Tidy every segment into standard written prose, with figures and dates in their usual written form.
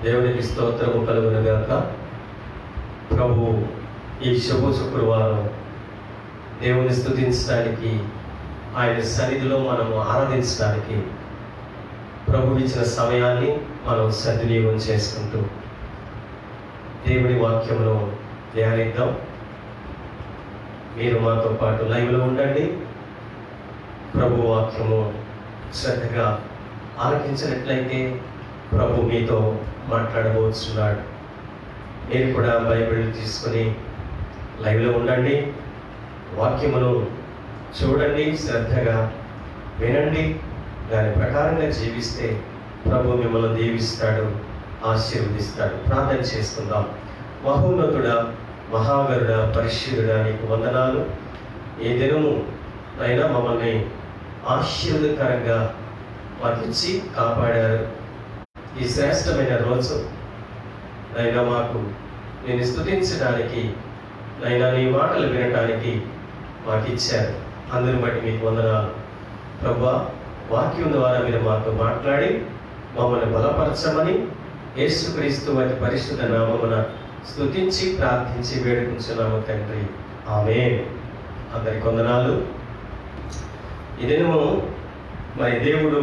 దేవునికి స్తోత్రము కలుగునుగాక. ప్రభు ఈ శుక్రవారం దేవుని స్తుతించడానికి, ఆయన సన్నిధిలో మనము ఆరాధించడానికి ప్రభు ఇచ్చిన సమయాన్ని మనం సద్వినియోగం చేసుకుంటూ దేవుని వాక్యమును ధ్యానిద్దాం. మీరు మాతో పాటు లైవ్లో ఉండండి. ప్రభు వాక్యము శ్రద్ధగా ఆలకించినట్లయితే ప్రభు మీతో మాట్లాడబోతున్నాడు. మీరు కూడా బైబిల్ తీసుకొని లైవ్లో ఉండండి, వాక్యమును చూడండి, శ్రద్ధగా వినండి. దాని ప్రకారంగా జీవిస్తే ప్రభు మిమ్మల్ని దీవిస్తాడు, ఆశీర్వదిస్తాడు. ప్రార్థన చేసుకుందాం. మహోన్నతుడా, మహాగరుడ, పరిశుద్ధుడా, నీకు వందనాలు. ఈ దినము అయినా మమ్మల్ని ఆశీర్వదకరంగా మాకిచ్చి కాపాడారు. ఈ శ్రేష్టమైన రోజు నైనా మాకు నేను స్తుతించడానికి, నైనా నీ మాటలు వినడానికి మాకు ఇచ్చారు. అందరిని బట్టి మీకు వందనాలు ప్రభువా. వాక్యం ద్వారా మీరు మాతో మాట్లాడి మమ్మల్ని బలపరచమని యేసుక్రీస్తు వారి పరిశుద్ధ నామమున స్తుతించి ప్రార్థించి వేడుకుంటున్నాము తండ్రి, ఆమేన్. అందరికి వందనాలు. ఈ దినము మరి దేవుడు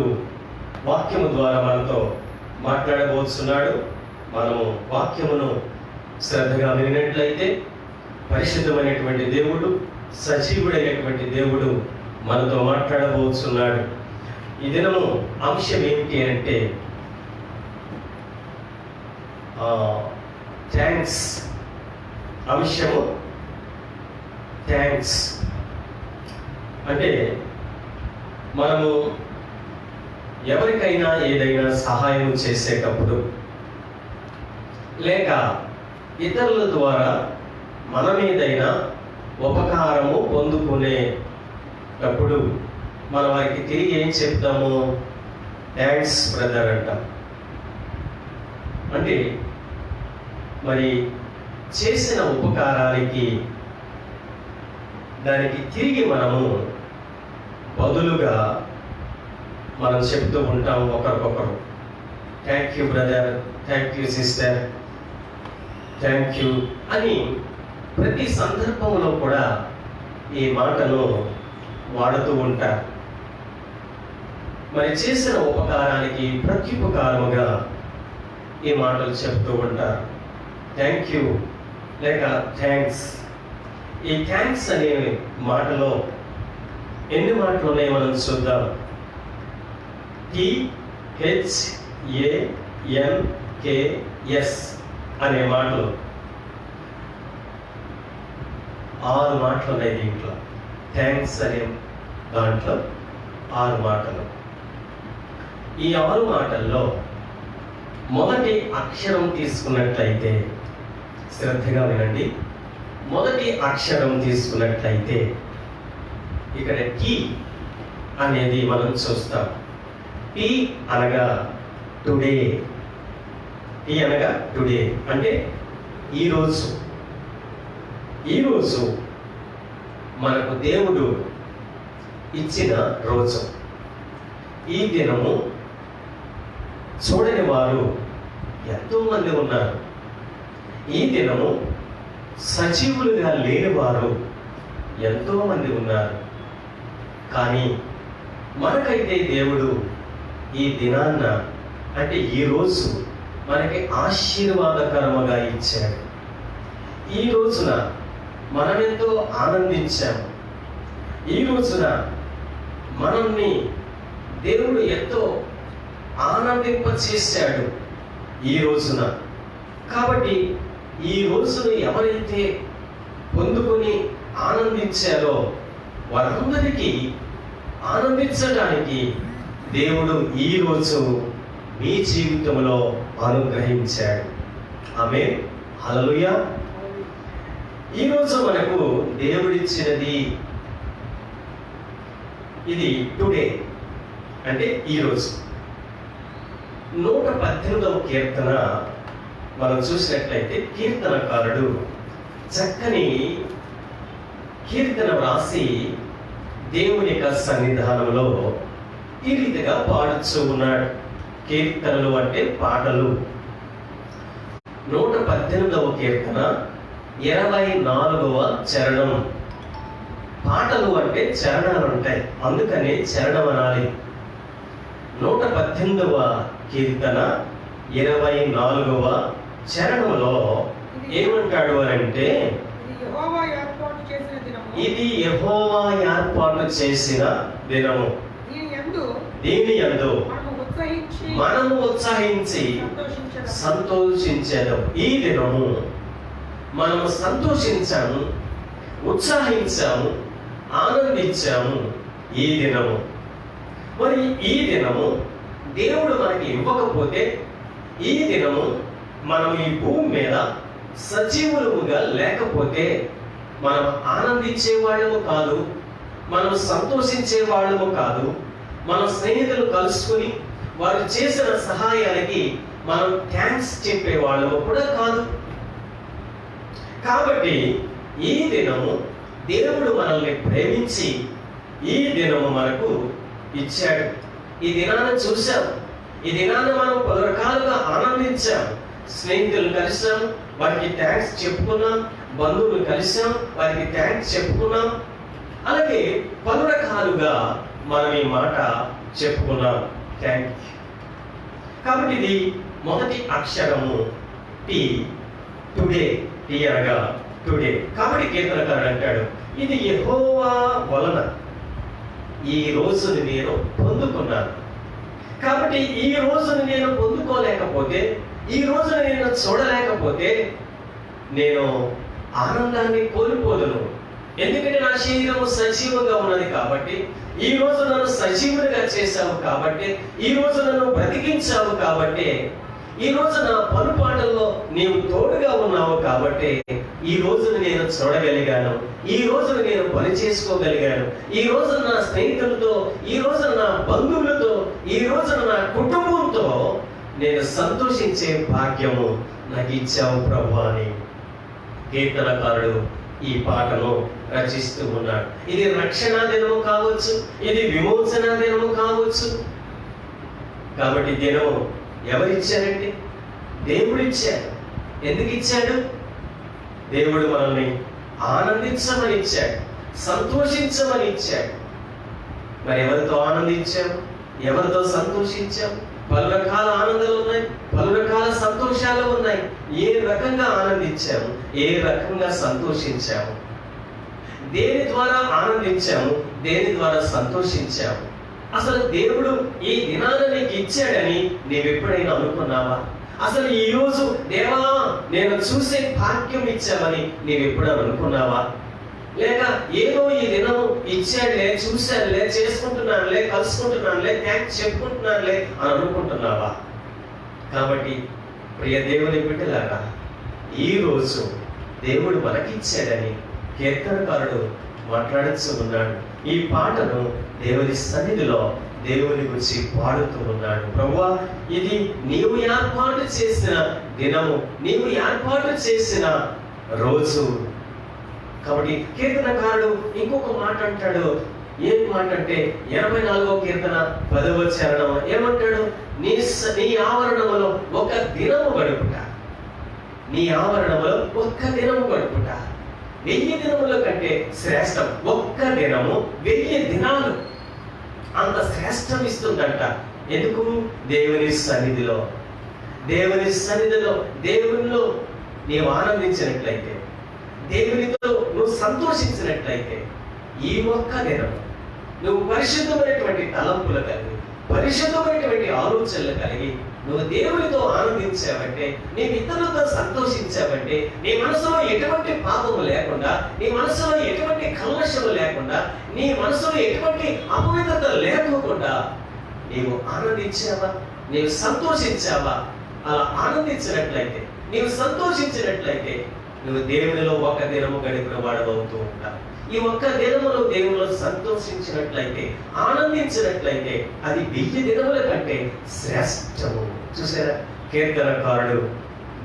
వాక్యము ద్వారా మనతో మాట్లాడబోతున్నాడు. మనము వాక్యమును శ్రద్ధగా వినినట్లయితే పరిశుద్ధమైనటువంటి దేవుడు, సజీవుడైనటువంటి దేవుడు మనతో మాట్లాడబోతున్నాడు. ఈ దినము అంశం ఏమిటి అంటే థ్యాంక్స్. అంశము థ్యాంక్స్. అంటే మనము ఎవరికైనా ఏదైనా సహాయం చేసేటప్పుడు, లేక ఇతరుల ద్వారా మనం ఏదైనా ఉపకారము పొందుకునేటప్పుడు మనం వారికి తిరిగి ఏం చెప్తాము? థ్యాంక్స్ బ్రదర్ అంటాం. అంటే మరి చేసిన ఉపకారానికి దానికి తిరిగి మనము బదులుగా మనం చెప్తూ ఉంటాం ఒకరికొకరు. Thank you brother, thank you sister, thank you అని ప్రతి సందర్భంలో కూడా ఈ మాటను వాడుతూ ఉంటారు. మరి చేసిన ఉపకారానికి ప్రత్యుపకారముగా ఈ మాటలు చెప్తూ ఉంటారు. థ్యాంక్ యూ లేక థ్యాంక్స్. ఈ థ్యాంక్స్ అనే మాటలో ఎన్ని మాటలు ఉన్నాయి మనం చూద్దాం. THANKS అనే మాటలు 6 మాటలు ఉన్నాయి దీంట్లో. థ్యాంక్స్ అనే దాంట్లో 6 మాటలు. ఈ 6 మాటల్లో మొదటి అక్షరం తీసుకున్నట్లయితే, శ్రద్ధగా వినండి, మొదటి అక్షరం తీసుకున్నట్లయితే ఇక్కడ టీ అనేది మనం చూస్తాం. టీ అనగా టుడే. టీ అనగా టుడే అంటే ఈరోజు. ఈరోజు మనకు దేవుడు ఇచ్చిన రోజు. ఈ దినము చూడని వారు ఎంతోమంది ఉన్నారు. ఈ దినము సజీవులుగా లేని వారు ఎంతోమంది ఉన్నారు. కానీ మనకైతే దేవుడు ఈ దినాన్న అంటే ఈరోజు మనకి ఆశీర్వాదకరముగా ఇచ్చాడు. ఈ రోజున మనమెంతో ఆనందించాము. ఈ రోజున మనల్ని దేవుడు ఎంతో ఆనందింపచేశాడు ఈ రోజున. కాబట్టి ఈ రోజును ఎవరైతే పొందుకొని ఆనందించారో వారందరికీ ఆనందించడానికి దేవుడు ఈ రోజు మీ జీవితంలో అనుగ్రహించాడు. ఆమేన్, హల్లెలూయా. ఈరోజు మనకు దేవుడిచ్చినది ఇది టుడే అంటే ఈరోజు. 118వ కీర్తన మనం చూసినట్లయితే కీర్తనకారుడు చక్కని కీర్తన వ్రాసి దేవుని యొక్క సన్నిధానంలో ఈ రీతిగా పాడుచూ ఉన్నాడు. కీర్తనలు అంటే పాటలు. 118వ కీర్తన 24వ చరణం. పాటలు అంటే చరణాలు ఉంటాయి, అందుకని చరణం అనాలి. 118వ కీర్తన 24వ చరణంలో ఏమంటాడు అని అంటే, ఇది యెహోవా ఏర్పాటు చేసిన దినము, దీని యందు మనము ఉత్సహించి సంతోషించేదము. ఈ దినము మనము సంతోషించాము, ఉత్సాహించాము, ఆనందించాము. ఈ దినము మరి ఈ దినము దేవుడు మనకి ఇవ్వకపోతే, ఈ దినము మనం ఈ భూమి మీద సజీవులుగా లేకపోతే మనం ఆనందించే వాళ్ళము కాదు, మనం సంతోషించే వాళ్ళము కాదు, మన స్నేహితులు కలుసుకుని వారు చేసిన సహాయానికి మనం థ్యాంక్స్ చెప్పే వాళ్ళము కూడా కాదు. కాబట్టి ఈ దినము దేవుడు మనల్ని ప్రేమించి ఈ దినము మనకు ఇచ్చాడు. ఈ దినాన్ని చూసాం, ఈ దినాన్ని మనం పలు రకాలుగా ఆనందించాం. స్నేహితులు కలిసాం, వారికి థ్యాంక్స్ చెప్పుకున్నాం. బంధువులు కలిసాం, వారికి థ్యాంక్స్ చెప్పుకున్నాం. అలాగే పలు రకాలుగా మనం ఈ మాట చెప్పుకున్నాం, థ్యాంక్ యూ. కాబట్టి ఇది మొదటి అక్షరము టి, టుడే. టి అనగా టుడే. కాబట్టి కీర్తనకారుడు అంటాడు, ఇది యెహోవా వలన ఈ రోజుని నేను పొందుకున్నాను. కాబట్టి ఈ రోజుని నేను పొందుకోలేకపోతే, ఈ రోజుని నేను చూడలేకపోతే నేను ఆనందాన్ని కోల్పోదును. ఎందుకంటే నా శరీరము సజీవంగా ఉన్నది కాబట్టి, ఈ రోజు నన్ను సజీవునిగా చేశావు కాబట్టి, ఈ రోజు నన్ను బ్రతికించావు కాబట్టి, ఈ రోజు నా పనుపాటల్లో నీవు తోడుగా ఉన్నావు కాబట్టి ఈ రోజును నేను చూడగలిగాను, ఈ రోజును నేను పని చేసుకోగలిగాను, ఈ రోజు నా స్నేహితులతో, ఈ రోజు నా బంధువులతో, ఈ రోజు నా కుటుంబంతో నేను సంతోషించే భాగ్యము నాకు ఇచ్చావు ప్రభువా అని కీర్తనకారుడు ఈ పాటను రచిస్తూ ఉన్నాడు. ఇది రక్షణ దినము కావచ్చు, ఇది విమోచన దినము కావచ్చు. కాబట్టి దినము ఎవరిచ్చారండి? దేవుడు ఇచ్చాడు. ఎందుకు ఇచ్చాడు? దేవుడు మనల్ని ఆనందించమని ఇచ్చాడు, సంతోషించమని ఇచ్చాడు. మరి ఎవరితో ఆనందించాము, ఎవరితో సంతోషించాము? పలు రకాల ఆనందాలు ఉన్నాయి, పలు రకాల సంతోషాలు ఉన్నాయి. ఏ రకంగా ఆనందించాము, ఏ రకంగా సంతోషించాము, దేని ద్వారా ఆనందించాము, దేని ద్వారా సంతోషించాము? అసలు దేవుడు ఈ దినాన్ని నీకు ఇచ్చాడని నీవెప్పుడైనా అనుకున్నావా? అసలు ఈ రోజు దేవా నేను చూసే భాగ్యం ఇచ్చామని నీవెప్పుడైనా అనుకున్నావా? లేక ఏదో ఈ దినము ఇచ్చాడులే, చూశానులే, చేసుకుంటున్నానులే, కలుసుకుంటున్నానులే, థ్యాంక్స్ చెప్పుకుంటున్నానులే అని అనుకుంటున్నావా? కాబట్టి ప్రియ దేవుని బిడ్డలారా, ఈ రోజు దేవుడు మనకిచ్చాడని కీర్తనకారుడు మాట్లాడుతూ ఉన్నాడు. ఈ పాటను దేవుని సన్నిధిలో దేవుని గురించి పాడుతూ ఉన్నాడు. ప్రభువా, ఇది నీవు ఏర్పాటు చేసిన దినము, నీవు ఏర్పాటు చేసిన రోజు. కాబట్టి కీర్తనకారుడు ఇంకొక మాట అంటాడు. ఏం మాట అంటే 84వ కీర్తన 10వ చరణం ఏమంటాడు? నీ ఆవరణములో ఒక దినము గడుపుట, నీ ఆవరణములో ఒక్క దినము గడుపుట 1000 దినముల కంటే శ్రేష్టం. ఒక్క దినము 1000 దినాలు అంత శ్రేష్టం ఇస్తుందంట. ఎందుకు? దేవుని సన్నిధిలో, దేవుని సన్నిధిలో, దేవునిలో నీవు ఆనందించినట్లయితే, దేవునితో నువ్వు సంతోషించినట్లయితే, ఈ ఒక్క దినం నువ్వు పరిశుద్ధమైనటువంటి తలంపులు కలిగి, పరిశుద్ధమైనటువంటి ఆలోచనలు కలిగి నువ్వు దేవునితో ఆనందించావంటే, నీ ఇతరులతో సంతోషించావంటే, నీ మనసులో ఎటువంటి పాపము లేకుండా, నీ మనసులో ఎటువంటి కల్మషము లేకుండా, నీ మనసులో ఎటువంటి అపవిత్రత లేకోకుండా నీవు ఆనందించావా? నీవు సంతోషించావా? అలా ఆనందించినట్లయితే, నీవు సంతోషించినట్లయితే నువ్వు దేవునిలో ఒక దినము గడిపిన వాడవుతూ ఉంటావు. ఈ ఒక్క దినములో దేవునిలో సంతోషించినట్లయితే, ఆనందించినట్లయితే అది 1000 దినముల కంటే శ్రేష్టము. చూసారా? కీర్తనకారుడు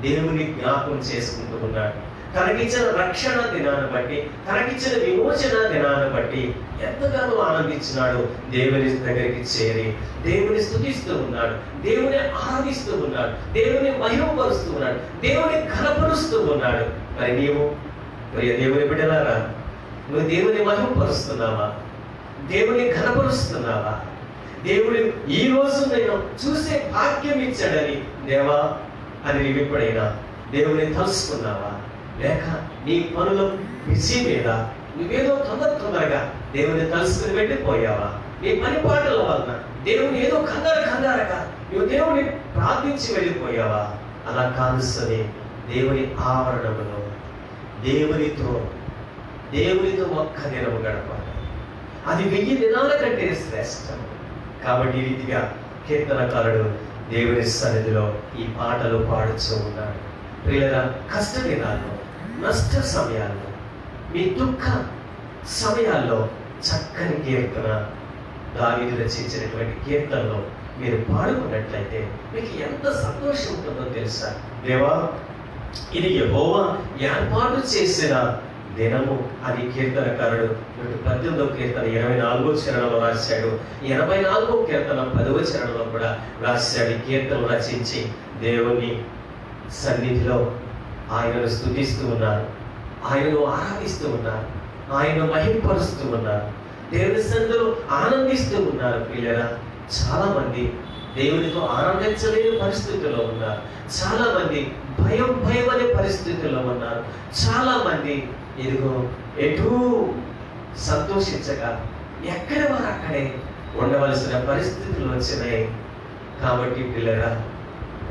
దేవుని జ్ఞాపకం చేసుకుంటూ ఉన్నాడు. తనకిచ్చిన రక్షణ దినాన్ని బట్టి, తనకిచ్చిన విమోచన దినాన్ని బట్టి ఎంతగానో ఆనందించినాడు. దేవుని దగ్గరికి చేరి దేవుని స్తుతిస్తూ ఉన్నాడు, దేవుని ఆరాధిస్తూ ఉన్నాడు. ఉన్నాడు, దేవుని మహిమపరుస్తూ ఉన్నాడు, దేవుని ఘనపరుస్తూ ఉన్నాడు. మరి నీవు ప్రియ దేవుని బిడ్డలారా, నువ్వు దేవుని మహిమపరుస్తున్నావా? దేవుని ఘనపరుస్తున్నావా? దేవుడు ఈ రోజు నేను చూసే భాగ్యం ఇచ్చాడని దేవా అని నీవు ఎప్పుడైనా దేవుని తలుసుకున్నావా? లేక నీ పనుల బిజీ మీద నువ్వేదో తొందరగా దేవుని తలుసుకుని వెళ్ళిపోయావా? నీ పని పాటల వలన దేవుని ఏదో కంగారగా నువ్వు దేవుని ప్రార్థించి వెళ్ళిపోయావా? అలా కాదు సరే, దేవుని ఆవరణములో దేవునితో ఒక్క దినము గడపాలి. అది 1000 దినాల కంటే శ్రేష్టం. కాబట్టి ఈ రీతిగా కీర్తనకారుడు దేవుని సన్నిధిలో ఈ పాటలు పాడుతూ ఉన్నాడు. ప్రియులారా, కష్ట దినాల్లో, నష్ట సమయాల్లో, మీ దుఃఖ సమయాల్లో చక్కని కీర్తన దావీదు రచించినటువంటి కీర్తనలో మీరు పాడుకున్నట్లయితే మీకు ఎంత సంతోషం ఉంటుందో తెలుసా? దేవా, ఇది యెహోవా ఏర్పాటు చేసిన దినము అని కీర్తనకారుడు 18వ కీర్తన 24వ చరణంలో రాశాడు. 84వ కీర్తన 10వ చరణంలో కూడా రాశాడు. ఈ కీర్తనలు రచించి దేవుని సన్నిధిలో ఆయనను స్తుతిస్తూ ఉన్నారు, ఆయనను ఆరాధిస్తూ ఉన్నారు, ఆయన మహిమపరుస్తూ ఉన్నారు, దేవుని సన్నిధిలో ఆనందిస్తూ ఉన్నారు. పిల్లరా, చాలా మంది దేవునితో ఆనందించలేని పరిస్థితుల్లో ఉన్నారు. చాలా మంది భయం అనే పరిస్థితుల్లో ఉన్నారు. చాలా మంది ఇదిగో ఎటూ సంతోషించక ఎక్కడ వారు అక్కడే ఉండవలసిన పరిస్థితులు వచ్చినాయి. కాబట్టి పిల్లరా,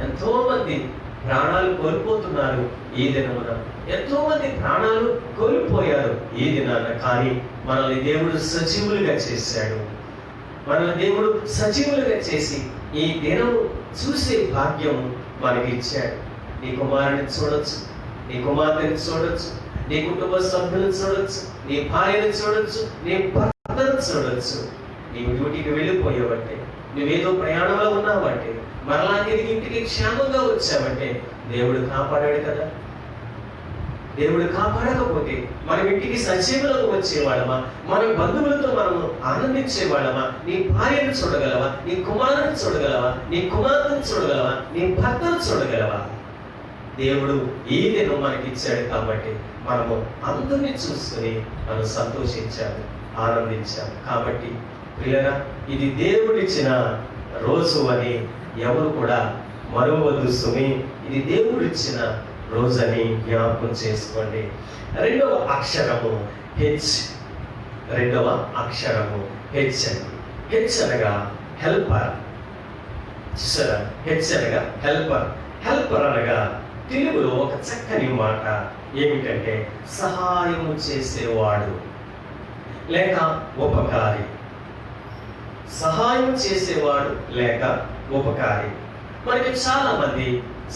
ఎంతో మంది ప్రాణాలు కోల్పోతున్నారు ఈ దినమున. ఎంతో మంది ప్రాణాలు కోల్పోయారు ఈ దినాన. కానీ మనల్ని దేవుడు సజీవులుగా చేశాడు. మనల్ని దేవుడు సజీవులుగా చేసి ఈ దినము చూసే భాగ్యం మనకి ఇచ్చాడు. నీ కుమారుని చూడొచ్చు, నీ కుమార్తెని చూడొచ్చు, నీ కుటుంబ సభ్యులను చూడొచ్చు, నీ భార్యను చూడొచ్చు, నీ భర్తను చూడొచ్చు. నీవు డ్యూటీకి వెళ్ళిపోయావంటే, నువ్వేదో ప్రయాణంలో ఉన్నావంటే, మరలా తిరిగి ఇంటికి క్షేమంగా వచ్చావంటే దేవుడు కాపాడాడు కదా. దేవుడు కాపాడకపోతే మనం ఇంటికి సజీవులకు వచ్చేవాళ్ళమా? మన బంధువులతో మనము ఆనందించేవాళ్ళమా? నీ భార్యను చూడగలవా? నీ కుమారుని చూడగలవా? నీ కుమార్తెను చూడగలవా? నీ భర్తను చూడగలవా? దేవుడు ఈ దినం మనకి ఇచ్చాడు కాబట్టి మనము అందరినీ చూసుకుని మనం సంతోషించాము, ఆనందించాము. కాబట్టి పిల్లరా, ఇది దేవుడిచ్చిన రోజు అని ఎవరు కూడా మరవవద్దు సుమి. ఇది దేవుడిచ్చిన రోజని జ్ఞాపకం చేసుకోండి. రెండవ అక్షరము హెచ్. రెండవ అక్షరము హెచ్ అండి. హెచ్ అనగా హెల్పర్. హెచ్ అనగా హెల్పర్. హెల్పర్ అనగా తెలుగులో ఒక చక్కని మాట ఏమిటంటే సహాయము చేసేవాడు లేక ఉపకారి. సహాయం చేసేవాడు లేక ఉపకారి. మనకి చాలా మంది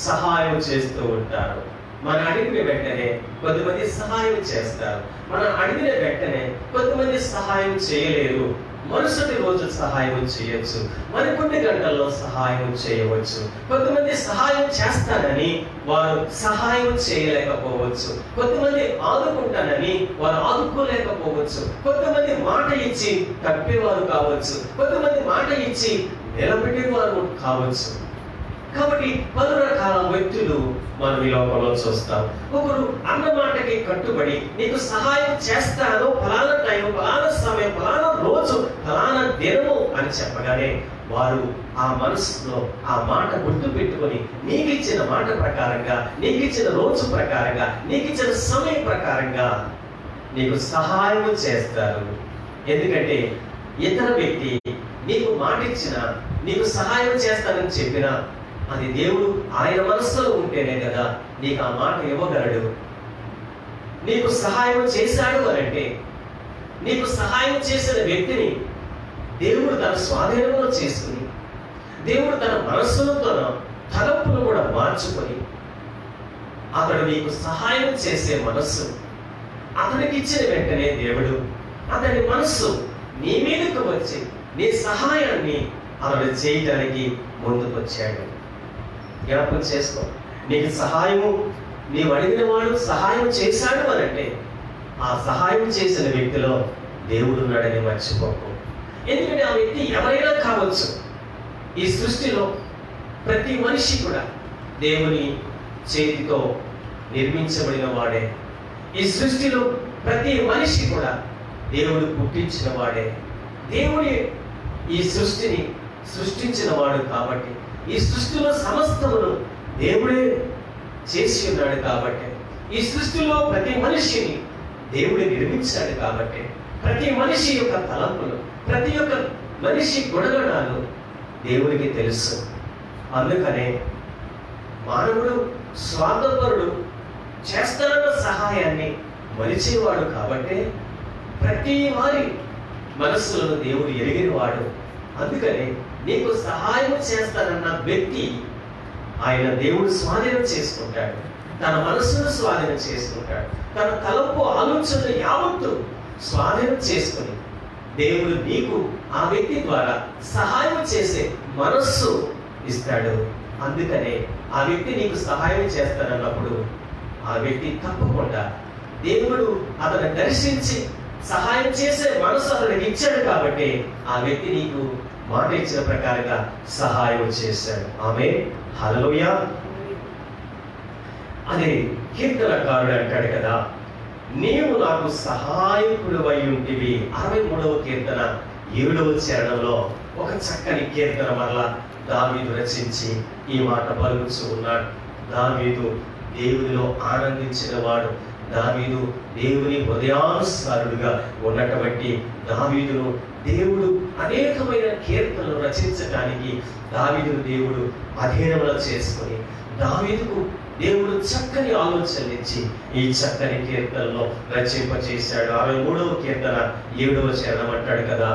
సహాయం చేస్తూ ఉంటారు. మన అడిగిన వెంటనే కొంతమంది సహాయం చేస్తారు. మన అడిగిన వెంటనే కొంతమంది సహాయం చేయలేరు. మరుసటి రోజు సహాయం చేయొచ్చు, మరికొన్ని గంటల్లో సహాయం చేయవచ్చు. కొంతమంది సహాయం చేస్తానని వారు సహాయం చేయలేకపోవచ్చు. కొంతమంది ఆదుకుంటానని వారు ఆదుకోలేకపోవచ్చు. కొంతమంది మాట ఇచ్చి తప్పేవారు కావచ్చు, కొంతమంది మాట ఇచ్చి నిలబెట్టేవారు కావచ్చు. కాబట్టి పలు రకాల వ్యక్తులు మనం ఈ లోకంలో చూస్తాం. ఒకరు అన్న మాటకి కట్టుబడి నీకు సహాయం చేస్తాను, ఫలానా టైం, ఫలానా సమయం, ఫలానా రోజు, ఫలానా దినము అని చెప్పగానే వారు ఆ మనసులో ఆ మాట గుర్తు పెట్టుకొని నీకు ఇచ్చిన మాట ప్రకారంగా, నీకు ఇచ్చిన రోజు ప్రకారంగా, నీకు ఇచ్చిన సమయం ప్రకారంగా నీకు సహాయం చేస్తారు. ఎందుకంటే ఇతర వ్యక్తి నీకు మాట ఇచ్చినా, నీకు సహాయం చేస్తానని చెప్పినా అది దేవుడు ఆయన మనస్సులో ఉంటేనే కదా నీకు ఆ మాట ఇవ్వగలడు. నీకు సహాయం చేశాడు అనంటే నీకు సహాయం చేసిన వ్యక్తిని దేవుడు తన స్వాధీనంలో చేసుకుని, దేవుడు తన మనస్సులో తన తలంపును కూడా మార్చుకొని అతడు నీకు సహాయం చేసే మనస్సు అతనికి ఇచ్చిన వెంటనే దేవుడు అతని మనస్సు నీ మీదకు వచ్చి నీ సహాయాన్ని అతడు చేయటానికి ముందుకొచ్చాడు. జ్ఞాపకం చేసుకో. నీకు సహాయము, నీవు అడిగిన వాడు సహాయం చేశాడు అనంటే ఆ సహాయం చేసిన వ్యక్తిలో దేవుడు ఉన్నాడని మర్చిపోకు. ఎందుకంటే ఆ వ్యక్తి ఎవరైనా కావచ్చు. ఈ సృష్టిలో ప్రతి మనిషి కూడా దేవుని చేతితో నిర్మించబడిన వాడే. ఈ సృష్టిలో ప్రతి మనిషి కూడా దేవుడు పుట్టించిన వాడే. దేవుడి ఈ సృష్టిని సృష్టించిన వాడు కాబట్టి, ఈ సృష్టిలో సమస్తమును దేవుడే చేసి ఉన్నాడు కాబట్టి, ఈ సృష్టిలో ప్రతి మనిషిని దేవుడు నిర్మించాడు కాబట్టి, ప్రతి మనిషి యొక్క తలంపులు, ప్రతి ఒక్క మనిషి గుణగణాలు దేవుడికి తెలుసు. అందుకనే మానవుడు స్వార్థపరుడు, చేస్తానన్న సహాయాన్ని మరిచేవాడు కాబట్టి ప్రతి వారి మనస్సులను దేవుడు ఎరిగినవాడు. అందుకని నీకు సహాయం చేస్తానన్న వ్యక్తి ఆయన దేవుడు స్వాధీనం చేసుకుంటాడు, తన మనస్సును స్వాధీనం చేసుకుంటాడు, తన తలంపు ఆలోచనలు యావత్తు స్వాధీనం చేసుకుని దేవుడు నీకు ఆ వ్యక్తి ద్వారా సహాయం చేసే మనస్సు ఇస్తాడు. అందుకనే ఆ వ్యక్తి నీకు సహాయం చేస్తానన్నప్పుడు ఆ వ్యక్తి తప్పకుండా దేవుడు అతను దర్శించి సహాయం చేసే మనసు అతనికి ఇచ్చాడు కాబట్టి ఆ వ్యక్తి నీకు మాట ఇచ్చిన ప్రకారంగా సహాయం చేశాడు. ఆమేన్, హల్లెలూయా. అదే కీర్తనకారుడు అంటాడు కదా, నీవు నాకు సహాయకుడు అయి ఉంటివి. 63వ కీర్తన 7వ చరణంలో ఒక చక్కని కీర్తన మరలా దావీదు రచించి ఈ మాట పలుకుతూ ఉన్నాడు. దావీదు దేవునిలో ఆనందించిన వాడు, దావీదు దేవుని హృదయానుసారుడుగా ఉన్నటువంటి దావీదును దేవుడు అనేకమైన కీర్తనలు రచించడానికి దావీదును దేవుడు అధీనంలో చేసుకొని దావీదుకు దేవుడు చక్కని ఆలోచనలు ఇచ్చి ఈ చక్కని కీర్తనలో రచింపచేశాడు. 63వ కీర్తన 7వ చరణం అంటాడు కదా,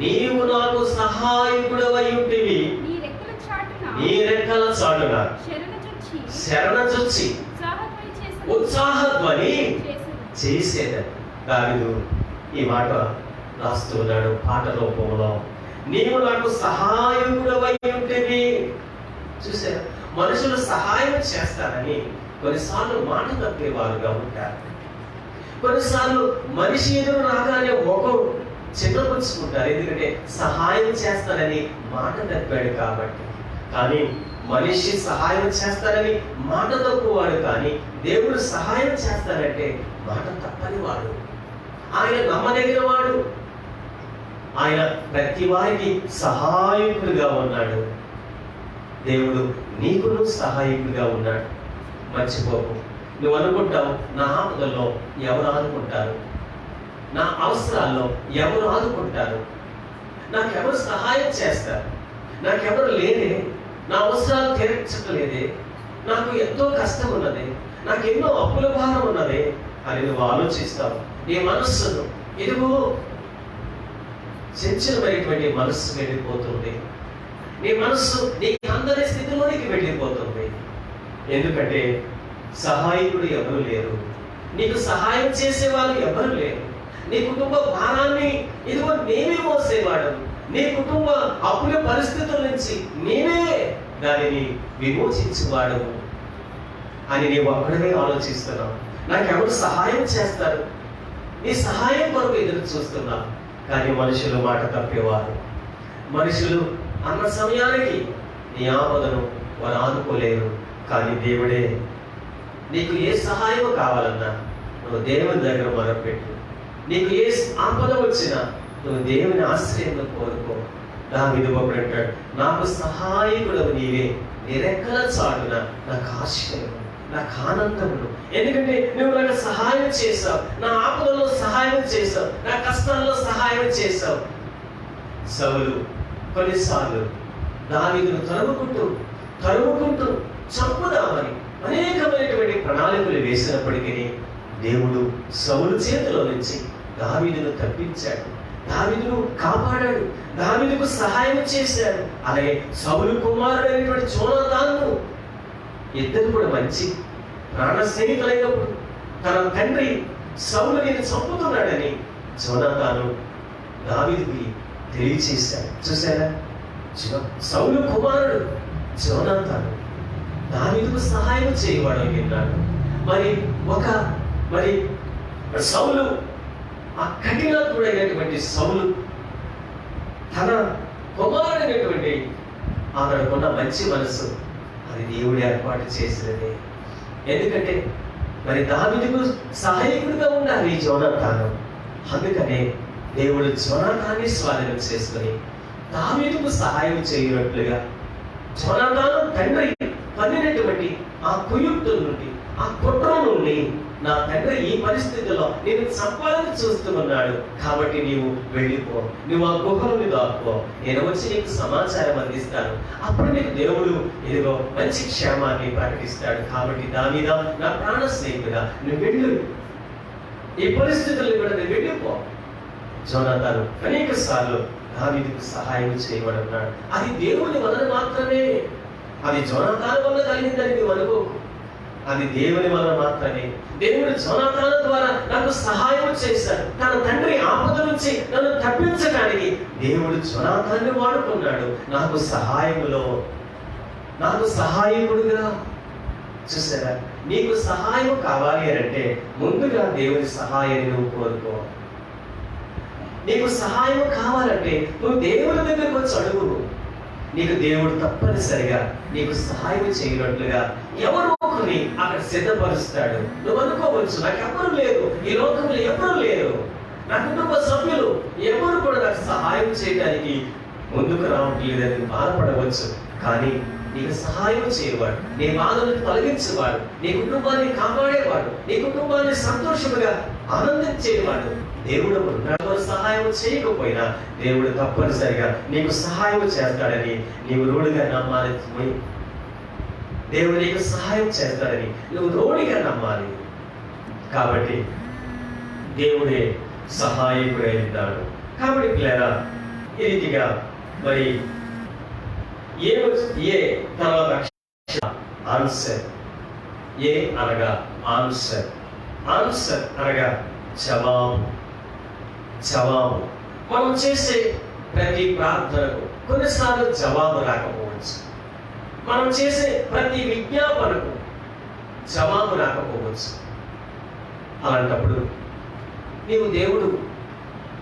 నీవు నాకు సహాయకుడవై ఉంటివి, నీ రెక్కల చాటున శరణజొచ్చి ఉత్సాహధ్వని చేసేదని దావీదు ఈ మాట రాస్తున్నాడు పాట రూపంలో. నీవు నాకు సహాయకుడవై ఉంటివి. చూసారా, మనుషులు సహాయం చేస్తారని కొన్నిసార్లు మాట తప్పేవారుగా ఉంటారు. కొన్నిసార్లు మనిషి ఎదురు రాగానే ముఖం చిన్నపుచ్చుకుంటారు, ఎందుకంటే సహాయం చేస్తారని మాట తప్పాడు కాబట్టి. కానీ మనిషి సహాయం చేస్తారని మాట తప్పువాడు, కానీ దేవుడు సహాయం చేస్తారంటే మాట తప్పని వాడు. ఆయన నమ్మదగిన వాడు. ఆయన ప్రతి వారికి సహాయకుడిగా ఉన్నాడు. దేవుడు నీకును సహాయకుడిగా ఉన్నాడు. మర్చిపోకు. నువ్వు అనుకుంటావు, నా ఆపదల్లో ఎవరు ఆదుకుంటారు, నా అవసరాల్లో ఎవరు ఆదుకుంటారు, నాకెవరు సహాయం చేస్తారు, నాకెవరు లేదే, నా అవసరాలు తీర్చట్లేదే, నాకు ఎంతో కష్టం ఉన్నది, నాకు ఎన్నో అప్పుల భారం ఉన్నది అని నువ్వు ఆలోచిస్తావు. నీ మనస్సును ఇదిగో చంచలమైనటువంటి మనస్సు వెళ్ళిపోతుంది. నీ మనస్సు నీ అందరి స్థితిలోనికి వెళ్ళిపోతుంది. ఎందుకంటే సహాయకుడు ఎవరు లేరు, నీకు సహాయం చేసేవాళ్ళు ఎవరు లేరు. నీ కుటుంబ భారాన్ని ఇదిగో నేనే మోసేవాడు, నీ కుటుంబ అప్పుల పరిస్థితుల నుంచి నేనే దానిని విమోచించేవాడు అని నీవు అక్కడనే ఆలోచిస్తున్నావు. నాకెవరు సహాయం చేస్తారు, నీ సహాయం కొరకు ఎదురు చూస్తున్నావు. కానీ మనుషులు మాట తప్పేవారు. మనుషులు అన్న సమయానికి నీ ఆపదను వారు ఆదుకోలేరు. కానీ దేవుడే నీకు ఏ సహాయం కావాలన్నా నువ్వు దేవుని దగ్గర మొరపెట్టు. నీకు ఏ ఆపద వచ్చినా నువ్వు దేవుని ఆశ్రయంలో కోరుకో. దావీదు భక్తుడు అంటాడు, నాకు సహాయకుడవు నీవే, నీ రెక్కల చాటున నాకు ఆశ్రయం, నాకు ఆనందమును. ఎందుకంటే నువ్వు నాకు సహాయం చేశావు, నా ఆపదలో సహాయం చేశావు, నా కష్టాల్లో సహాయం చేశావు. సౌలు కొన్నిసార్లు దావీదును తరుముకుంటూ చంపుదామని అనేకమైనటువంటి ప్రణాళికలు వేసినప్పటికీ దేవుడు సౌలు చేతిలో నుంచి దావీదును తప్పించాడు, దావీదును కాపాడాడు, దావీదుకు సహాయం చేశాడు. అలాగే సౌలు కుమారుడైనటువంటి జోనాతాను, ఇద్దరు కూడా మంచి ప్రాణ స్నేహితులైనప్పుడు తన తండ్రి సౌలు నేను చంపుతున్నాడని జోనాతాను దావీదుకి తెలియచేశాడు. చూసారా, సౌలు కుమారుడు జోనాతాను దావీదుకు సహాయం చేయవాడు విన్నాడు. మరి సౌలు, ఆ కఠినత్వుడైనటువంటి సౌలు తన కుమారుడైనటువంటి అతడుకున్న మంచి మనసు అది దేవుడు ఏర్పాటు చేసినది. ఎందుకంటే మరి దావీదుకు సహాయకుడిగా ఉండాలి ఈ జోనాతాను. అందుకనే దేవుడు జోనాతాన్ని స్వాధీనం చేసుకుని దావీదుకు సహాయం చేయనట్లుగా జోనాతాను తండ్రి పన్నినటువంటి ఆ కుయుక్తుల నుండి, ఆ కుట్ర నుండి, నా తండ్రి ఈ పరిస్థితుల్లో నేను చంపాలని చూస్తూ ఉన్నాడు కాబట్టి నీవు వెళ్ళిపో, నువ్వు ఆ గుహలోని దాక్కో, నేను వచ్చి నీకు సమాచారం అందిస్తాను, అప్పుడు నీకు దేవుడు ఇదిగో మంచి క్షేమాన్ని ప్రకటిస్తాడు. కాబట్టి దావీదా నా ప్రాణ స్నేహితుడా నువ్వు వెళ్ళు, ఈ పరిస్థితుల్లో కూడా నువ్వు వెళ్ళిపో. జోనాతాను అనేక సార్లు దావీదుకు సహాయం చేయబడున్నాడు. అది దేవుని వలన మాత్రమే, అది జోనాతాను వల్ల కలిగిందని నువ్వు అనుకోకు. అది దేవుని వలన మాత్రమే. దేవుడు జోనాతాను ద్వారా నాకు సహాయం చేశాడు. తన తండ్రి ఆపద నుంచి నన్ను తప్పించడానికి దేవుడు జోనాతాన్ని వాడుకున్నాడు. నాకు సహాయములో, నాకు సహాయకుడుగా. చూసారా, నీకు సహాయం కావాలి అంటే ముందుగా దేవుని సహాయాన్ని నువ్వు కోరుకో. నీకు సహాయం కావాలంటే నువ్వు దేవుని దగ్గరకు వచ్చి అడుగు. నీకు దేవుడు తప్పనిసరిగా నీకు సహాయం చేయనట్లుగా ఎవరో ఒకరిని అక్కడ సిద్ధపరుస్తాడు. నువ్వు అనుకోవచ్చు, నాకు ఎవరు లేరు, ఈ లోకంలో ఎవరు లేరు, నా కుటుంబ సభ్యులు ఎవరు కూడా నాకు సహాయం చేయడానికి ముందుకు రావట్లేదని బాధపడవచ్చు. కానీ నీకు సహాయం చేయవాడు, నీ బాధలను తొలగించేవాడు, నీ కుటుంబాన్ని కాపాడేవాడు, నీ కుటుంబాన్ని సంతోషముగా ఆనందించేవాడు దేవుడు ఉన్నాడు. సహాయం చేయకపోయినా దేవుడు తప్పనిసరిగా నీకు సహాయం చేస్తాడని నీవు రోడ్డుగా నమ్మాలి. దేవుడు నీకు సహాయం చేస్తాడని నువ్వు రోడ్డుగా నమ్మాలి. కాబట్టి దేవుడే సహాయకుడై ఉన్నాడు. కాబట్టి పిల్లరా, ఈ రీతిగా మరి ఏ తర్వాత ఆన్సర్, ఏ అనగా ఆన్సర్, ఆన్సర్ అనగా జవాబు. జవాబు. మనం చేసే ప్రతి ప్రార్థనకు కొన్నిసార్లు జవాబు రాకపోవచ్చు. మనం చేసే ప్రతి విజ్ఞాపనకు జవాబు రాకపోవచ్చు. అలాంటప్పుడు నీవు దేవుడు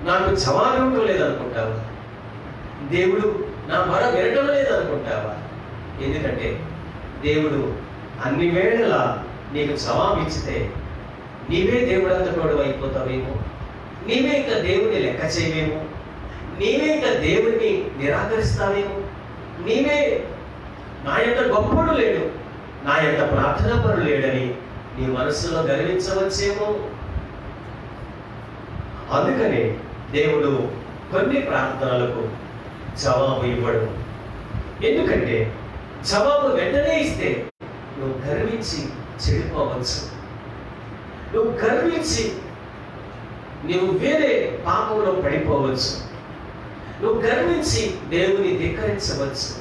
నాకు జవాబు ఇవ్వడం లేదనుకుంటావా? దేవుడు నా మొర వినడం లేదనుకుంటావా? ఎందుకంటే దేవుడు అన్ని వేళలా నీకు జవాబు ఇచ్చితే నీవే దేవుడు అంతటోడు అయిపోతావేమో, నీవే ఇంకా దేవుడిని లెక్క చేయవేమో, నీవే ఇంకా దేవుడిని నిరాకరిస్తావేమో, నీవే నా యొక్క గొప్పడు లేడు, నా యొక్క ప్రార్థనా పరుడు లేడని నీ మనసులో గర్వించవచ్చేమో. అందుకనే దేవుడు కొన్ని ప్రార్థనలకు జవాబు ఇవ్వడు. ఎందుకంటే జవాబు వెంటనే ఇస్తే నువ్వు గర్వించి చెడిపోవచ్చు, నువ్వు గర్వించి నువ్వు వేరే పాపంలో పడిపోవచ్చు, నువ్వు గర్వించి దేవుని ధిక్కరించవచ్చు,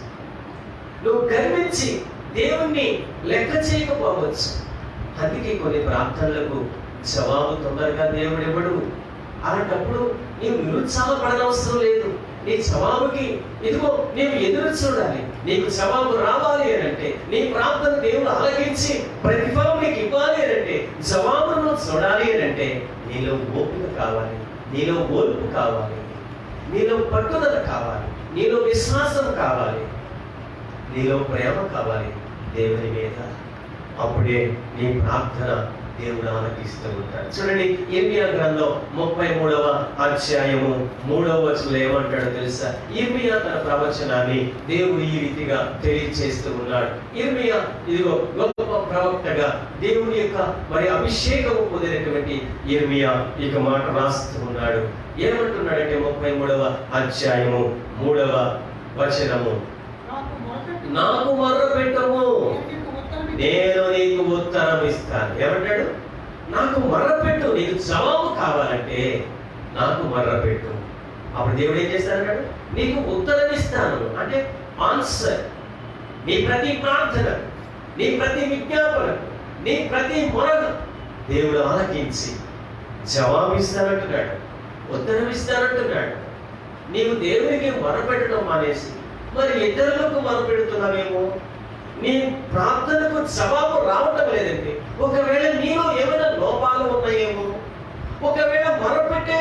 నువ్వు గర్వించి దేవుణ్ణి లెక్క చేయకపోవచ్చు. అందుకే కొన్ని ప్రార్థనలకు జవాబు తొందరగా దేవుడు ఇవ్వడు. అలాంటప్పుడు నీవు నిరుత్సాహపడనవసరం లేదు. నీ జవాబుకి ఇదిగో నీవు ఎదురు చూడాలి. నీకు జవాబు రావాలి అని అంటే, నీ ప్రార్థన దేవుడు ఆలకించి ప్రతిఫలం నీకు ఇవ్వాలి అని అంటే, జవాబును చూడాలి అని అంటే నీలో ఓపిక కావాలి, నీలో ఓర్పు కావాలి, నీలో పట్టుదల కావాలి, నీలో విశ్వాసం కావాలి, నీలో ప్రేమ కావాలి దేవుని మీద. అప్పుడే నీ ప్రార్థన దేవుడు ఆలకిస్తూ ఉంటాడు. చూడండి, ఇర్మియా గ్రంథం 33వ అధ్యాయము 3వ వచనంలో ఏమంటాడో తెలుసా? ఇర్మియా తన ప్రవచనాన్ని దేవుడు ఈ రీతిగా తెలియజేస్తూ ఉన్నాడు. ఇర్మియా ఇదిగో గొప్ప ప్రవక్తగా దేవుని యొక్క మరి అభిషేకము పొందినటువంటి ఇర్మియా ఇక మాట రాస్తూ ఉన్నాడు. ఏమంటున్నాడంటే 33వ అధ్యాయము 3వ వచనము, నాకు మొర్ర పెట్టము, నేను నీకు ఉత్తరం ఇస్తాను. ఏమంటాడు? నాకు మొర్రపెట్టు, నీకు జవాబు కావాలంటే నాకు మొర్రపెట్టు. అప్పుడు దేవుడు ఏం చేస్తాడు? నీకు ఉత్తరం ఇస్తాను. అంటే ఆన్సర్. నీ ప్రతి ప్రార్థన, నీ ప్రతి విజ్ఞాపన, నీ ప్రతి మొరను దేవుడు ఆలకించి జవాబు ఇస్తానంటున్నాడు, ఉత్తరం ఇస్తానంటున్నాడు. నీవు దేవునికి మొరపెట్టడం మానేసి మరి ఇతరులకు మొరపెడుతున్నావేమో, నీ ప్రార్థనకు జవాబు రావటం లేదండి. ఒకవేళ నీలో ఏమైనా లోపాలు ఉన్నాయేమో, ఒకవేళ మొరపెట్టే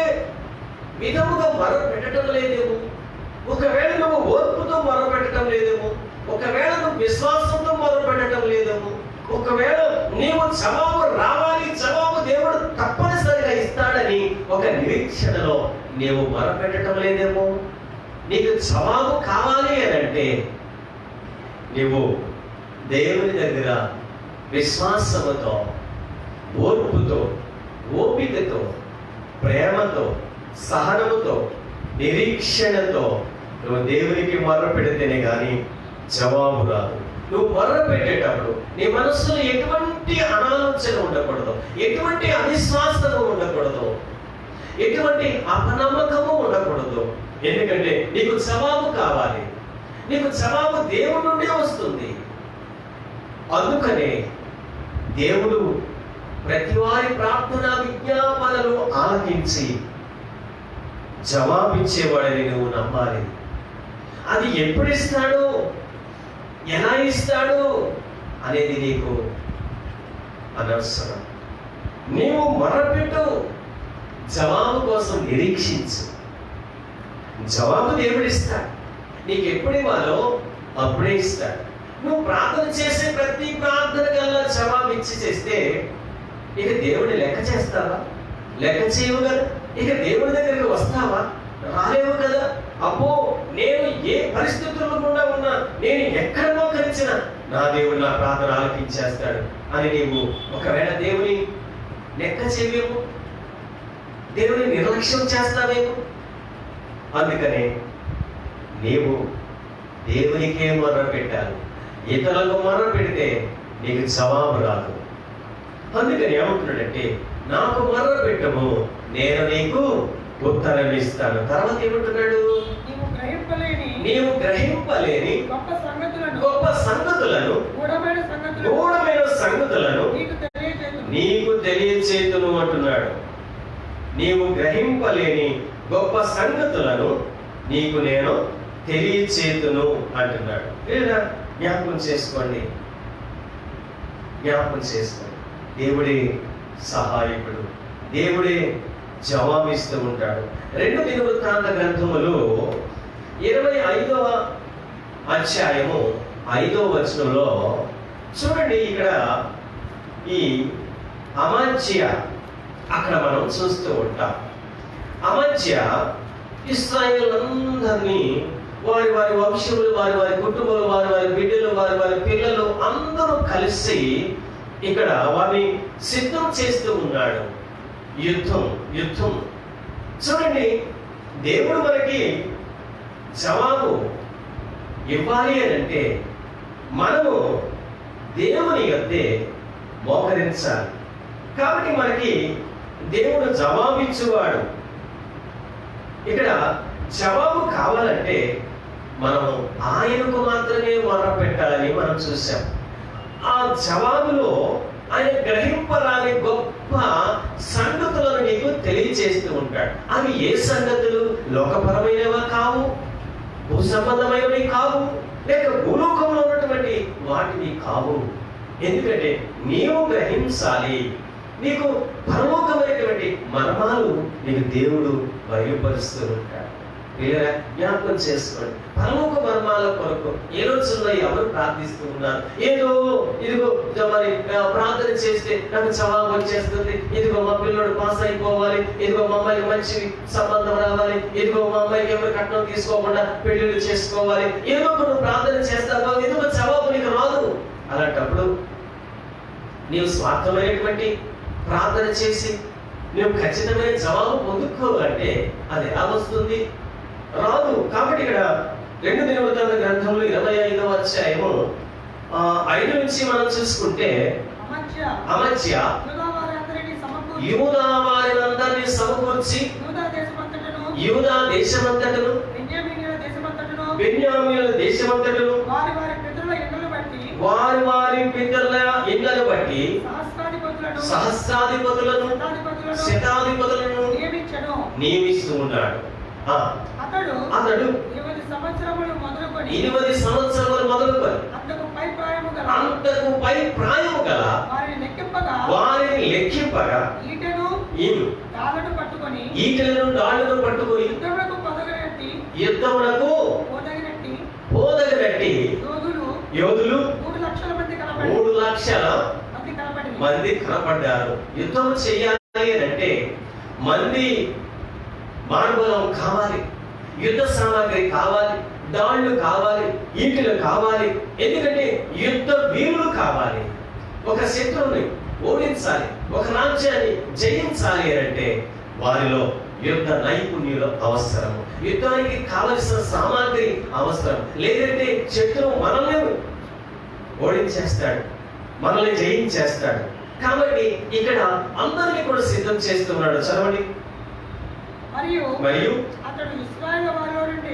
విధముగా మొరపెట్టడం లేదేమో, ఒకవేళ నువ్వు ఓర్పుతో మొరపెట్టడం లేదేమో, ఒకవేళ నువ్వు విశ్వాసంతో మొరపెట్టడం లేదేమో, ఒకవేళ నీవు జవాబు రావాలి, జవాబు దేవుడు తప్పనిసరిగా ఇస్తాడని ఒక నిరీక్షణలో నీవు మొరపెట్టడం లేదేమో. నీకు జవాబు కావాలి అని అంటే నీవు దేవుని దగ్గర విశ్వాసముతో, ఓర్పుతో, ఓపికతో, ప్రేమతో, సహనముతో, నిరీక్షణతో నువ్వు దేవునికి మొర్ర పెడితేనే కానీ జవాబు రాదు. నువ్వు మొర్ర పెట్టేటప్పుడు నీ మనస్సులో ఎటువంటి అనాలోచన ఉండకూడదు, ఎటువంటి అవిశ్వాసము ఉండకూడదు, ఎటువంటి అపనమ్మకము ఉండకూడదు. ఎందుకంటే నీకు జవాబు కావాలి, నీకు జవాబు దేవుడి నుండే వస్తుంది. అందుకనే దేవుడు ప్రతి వారి ప్రార్థన విజ్ఞాపనలు ఆలకించి జవాబిచ్చేవాడని నువ్వు నమ్మాలి. అది ఎప్పుడు ఇస్తాడు, ఎలా ఇస్తాడు అనేది నీకు అనవసరం. నీవు మొరపెట్టు, జవాబు కోసం నిరీక్షించు. జవాబు దేవుడు ఇస్తాడు. నీకు ఎప్పుడు ఇవ్వాలో అప్పుడే ఇస్తాడు. నువ్వు ప్రార్థన చేసే ప్రతి ప్రార్థన కల్లా జవాబు ఇచ్చి చేస్తే ఇక దేవుడిని లెక్క చేస్తావా? లెక్క చేయవు కదా. ఇక దేవుడి దగ్గరికి వస్తావా? రాలేవు కదా. అబ్బో, నేను ఏ పరిస్థితుల్లో గుండా ఉన్నా, నేను ఎక్కడ మోకరించినా నా దేవుడు నా ప్రార్థన ఆలకించేస్తాడు అని నీవు ఒకవేళ దేవుని లెక్క చేయవేమో, దేవుని నిర్లక్ష్యం చేస్తావేమో. అందుకనే నీవు దేవునికే మొర్ర పెట్టాలి. ఇతరులకు మొర్ర పెడితే నీకు జవాబు రాదు. అందుకని ఏమంటున్నాడంటే, నాకు మొర్ర పెట్టము, నేను నీకు ఉత్తరం ఇస్తాను. తర్వాత ఏమంటున్నాడు, నీవు గ్రహింపలేని గొప్ప సంగతులను, గూఢమైన సంగతులను నీకు తెలియచేతును అంటున్నాడు. నీవు గ్రహింపలేని గొప్ప సంగతులను నీకు నేను తెలియచేతును అంటున్నాడు. లేదా జ్ఞాపకం చేసుకోండి, జ్ఞాపకం చేసుకోండి. దేవుడే సహాయకుడు, దేవుడే జవాబిస్తూ ఉంటాడు. 2 దినవృత్తాంత గ్రంథములు 25వ అధ్యాయము 5వ వచనంలో చూడండి. ఇక్కడ ఈ అమజ్య అక్కడ మనం చూస్తూ ఉంటాం. అమజ్య ఇశ్రాయేలు అందరినీ, వారి వారి వంశములు, వారి వారి కుటుంబాలు, వారి వారి బిడ్డలు, వారి వారి పిల్లలు అందరూ కలిసి ఇక్కడ వారిని సిద్ధం చేస్తూ ఉన్నాడు. యుద్ధం చూడండి. దేవుడు మనకి జవాబు ఇవ్వాలి అని అంటే మనము దేవుని యొద్దే మోకరించాలి. కాబట్టి మనకి దేవుడు జవాబిచ్చువాడు. ఇక్కడ జవాబు కావాలంటే మనము ఆయనకు మాత్రమే మొర్ర పెట్టాలని మనం చూసాం. ఆ జవాబులో ఆయన గ్రహింపరాని గొప్ప సంగతులను నీకు తెలియచేస్తూ ఉంటాడు. అవి ఏ సంగతులు? లోకపరమైనవా కావు, భూ సంబంధమైనవి కావు, లేక భూలోకంలో ఉన్నటువంటి వాటివి కావు. ఎందుకంటే నీవు గ్రహించాలి. నీకు పరలోకమైనటువంటి మర్మాలు నీకు దేవుడు బయలుపరుస్తూ ఉంటాడు. జ్ఞాపకం చేసుకోండి. పరలోక మర్మాల కొరకు ఏ రోజుల్లో ఎవరు ప్రార్థిస్తూ ఉన్నారు? ఏదో ఇదిగో మరి ప్రార్థన చేస్తే నాకు జవాబు వచ్చేస్తుంది, ఇదిగో మా పిల్లడు పాస్ అయిపోవాలి, ఇదిగో మా అమ్మాయికి మంచి సంబంధం రావాలి, ఇదిగో మా అమ్మాయికి ఎవరు కట్నం తీసుకోకుండా పెళ్లిళ్ళు చేసుకోవాలి, ఏదో నువ్వు ప్రార్థన చేస్తావా, ఏదో జవాబు నీకు రాదు. అలాంటప్పుడు నీవు స్వార్థమైనటువంటి ప్రార్థన చేసి నువ్వు ఖచ్చితమైన జవాబు పొందుకోవాలంటే అది ఎలా వస్తుంది? రాదు. కాబట్టి ఇక్కడ 2 దినవృత్తాంత గ్రంథంలో 25వ అధ్యాయము 5 నుంచి మనం చూసుకుంటే, అమజ్య యూదా వారినందరినీ సమకూర్చి యూదా దేశమంతటను, బెన్యామీనుల దేశమంతటను, వారి వారి పితరుల ఇళ్ళను బట్టి సహస్రాధిపతులను, శతాధిపతులను నియమిస్తూ ఉన్నాడు. అతడు 20 సంవత్సరములు మొదలుకొని అంతకు పై ప్రాయము గల వారిని లెక్కింపగా ఈటెలను డాళ్లను పట్టుకొని యుద్ధమునకు పోదగినట్టి యోధులు 3 లక్షల మంది కనపడ్డారు. యుద్ధం చేయాలి అంటే మంది మానబలం కావాలి, యుద్ధ సామాగ్రి కావాలి, దాళ్ళు కావాలి, ఈటలు కావాలి. ఎందుకంటే యుద్ధ వీరులు కావాలి. ఒక శత్రువుని ఓడించాలి, ఒక రాజ్యాన్ని జయించాలి అంటే వారిలో యుద్ధ నైపుణ్యులు అవసరం, యుద్ధానికి కావలసిన సామాగ్రి అవసరం. లేదంటే శత్రువు మనల్ని ఓడించేస్తాడు, మనల్ని జయించేస్తాడు. కాబట్టి ఇక్కడ అందరినీ కూడా సిద్ధం చేస్తున్నాడు. చదవండి. మరియు అతడు ఇశ్రాయేలు వారిలో నుండి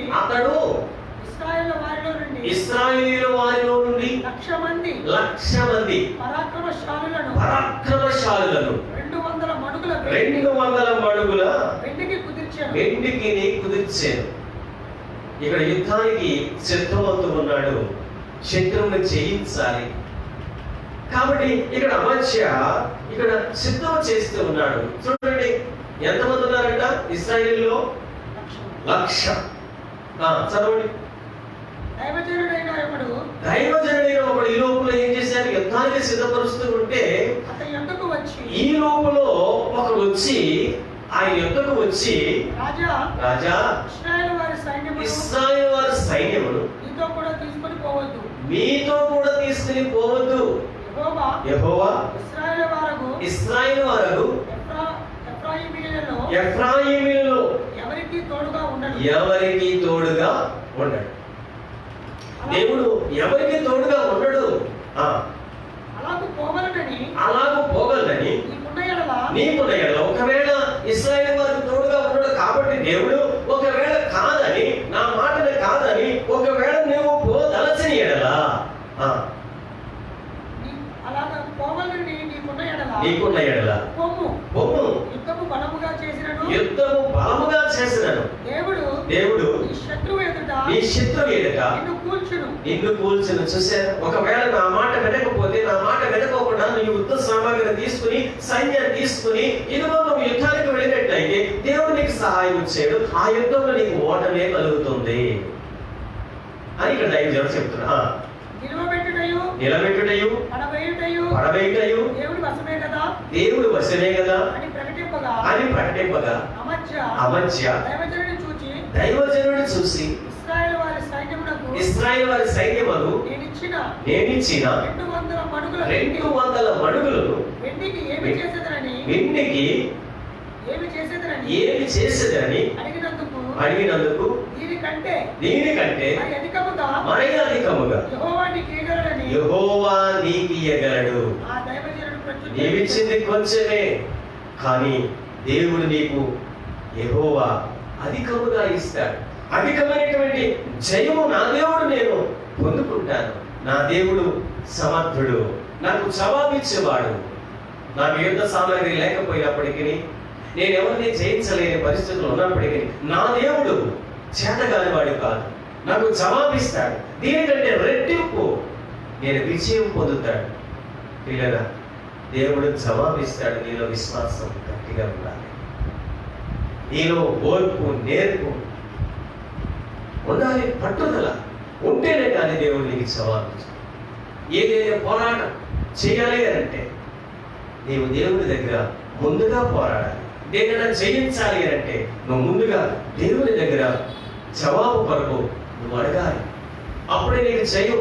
1,00,000 మంది పరాక్రమశాలులను 200 మణుగుల వెండికి కుదిర్చాను. ఇక్కడ యుద్ధానికి సిద్ధమవుతూ ఉన్నాడు, శత్రువుని జయించాలి. కాబట్టి ఇక్కడ అమర్త్య ఇక్కడ సిద్ధం చేస్తూ ఉన్నాడు. చూడండి, ఎంతమంది ఉన్నారంట ఇశ్రాయేలులో? 1,00,000. చదవండి. దైవజనుడైన ఒకడు ఈ లోపల ఏం చేశారు? యుద్ధానికి సిద్ధపరుస్తూ ఉంటే ఈ లోపల ఒకడు వచ్చి ఆయన యుద్ధకు వచ్చి, రాజా ఇశ్రాయేలు వారి సైన్యమును మీతో కూడా తీసుకుని పోవద్దు. యెహోవా ఇశ్రాయేలు వారగు ఎఫ్రాయిమీయులలో ఎవరికి తోడుగా ఉండడు. దేవుడు ఎవరికి తోడుగా ఉండడు. అలాగూ పోగలనని నీకున్న ఎడల ఒకవేళ ఇశ్రాయేలు వారికి తోడుగా ఉండడు కాబట్టి దేవుడు ఒకవేళ కాదని, నా మాటని కాదని ఒకవేళ నువ్వు పోదలచిన ఎడల నీకున్న ఎడల పొమ్ము యుద్ధము బలముగా చేసినను దేవుడు నీ శత్రువు ఎదుట నిన్ను కూల్చును. చూశారు, ఒకవేళ నా మాట వినకపోతే, నా మాట వినకోకుండా నువ్వు యుద్ధ సామాగ్రిని తీసుకుని, సైన్యాన్ని తీసుకుని ఇదిగో నువ్వు యుద్ధానికి వెళ్ళినట్లయితే దేవుడు నీకు సహాయం చేయడు, ఆ యుద్ధంలో నీకు ఓటమే కలుగుతుంది అని ఇక్కడ దైవజనుడు చెప్తున్నా. నిలబెట్టుటయు పడవేయుటయు దేవుడు వశమే కదా అని ప్రకటింపగా అమర్త్య దైవజనుడిని చూసి ఇశ్రాయేలు వారి సైన్యమును నేనిచ్చిన 200 మణుగులను వెండికి ఏమి చేసేదని అడిగినందుకు దీనికంటే మరి అధికముగా యెహోవా నీకు ఇయ్యగలడు. నీవిచ్చింది కొంచెమే, కానీ దేవుడు నీకు యెహోవా అధికముగా ఇస్తాడు. అధికమైనటువంటి జయము నా దేవుడు నేను పొందుకుంటాను. నా దేవుడు సమర్థుడు, నాకు జవాబిచ్చేవాడు. నాకు యుద్ధ సామాగ్రి లేకపోయినప్పటికీ, నేను ఎవరిని జయించలేని పరిస్థితులు ఉన్నప్పటికీ నా దేవుడు చేతగానివాడు కాదు, నాకు జవాబిస్తాడు. దీనికంటే రెట్టింపు నేను విజయం పొందుతాడు. పిల్లరా, దేవుడు జవాబిస్తాడు. నీలో విశ్వాసం గట్టిగా ఉండాలి, నీలో ఓర్పు నేర్పు ఉండాలి, పట్టుదల ఉంటేనే కానీ దేవుడు నీకు జవాబిస్తాడు. ఏదైనా పోరాటం చేయాలి అంటే నీవు దేవుడి దగ్గర ముందుగా పోరాడాలి. దేనినైనా జయించాలి అంటే నువ్వు ముందుగా దేవుని దగ్గర జవాబు కొరకు నువ్వు అడగాలి. అప్పుడే నీకు జయం.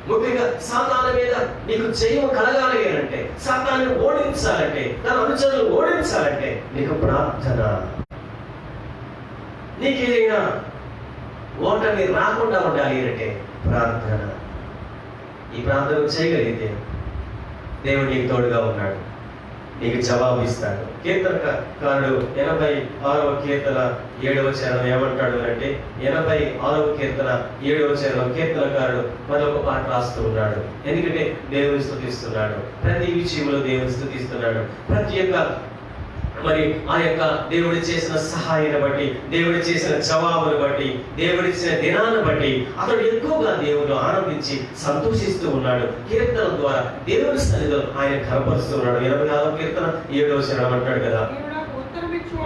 ముఖ్యంగా సాతాను మీద నీకు జయం కలగాలి అంటే, సాతాన్ని ఓడించాలంటే, తన అనుచరులు ఓడించాలంటే నీకు ప్రార్థన. నీకు ఏదైనా ఓటమి రాకుండా ఉండాలి అంటే ప్రార్థన. ఈ ప్రార్థన చేయగలిగితే దేవుడు నీకు తోడుగా ఉన్నాడు, నీకు జవాబు ఇస్తాడు. కీర్తనకారుడు 86వ కీర్తన 7వ చరణం ఏమంటాడు అంటే, 86వ కీర్తన 7వ చరణం కీర్తనకారుడు మరొక పాట రాస్తూ ఉన్నాడు. ఎందుకంటే దేవుని స్తుతిస్తున్నాడు, ప్రతి విషయంలో దేవుని స్తుతిస్తున్నాడు. ప్రతి ఒక్క మరి ఆ యొక్క దేవుడు చేసిన సహాయాన్ని బట్టి, దేవుడు చేసిన జవాబును బట్టి, దేవుడిచ్చిన దినాన్ని బట్టి అతడు ఎక్కువగా దేవుడు ఆనందించి సంతోషిస్తూ ఉన్నాడు. కీర్తన ద్వారా దేవుని సన్నిధిలో ఆయన కనపరుస్తూ ఉన్నాడు. 86వ కీర్తన 7వ చరణం అంటాడు కదా,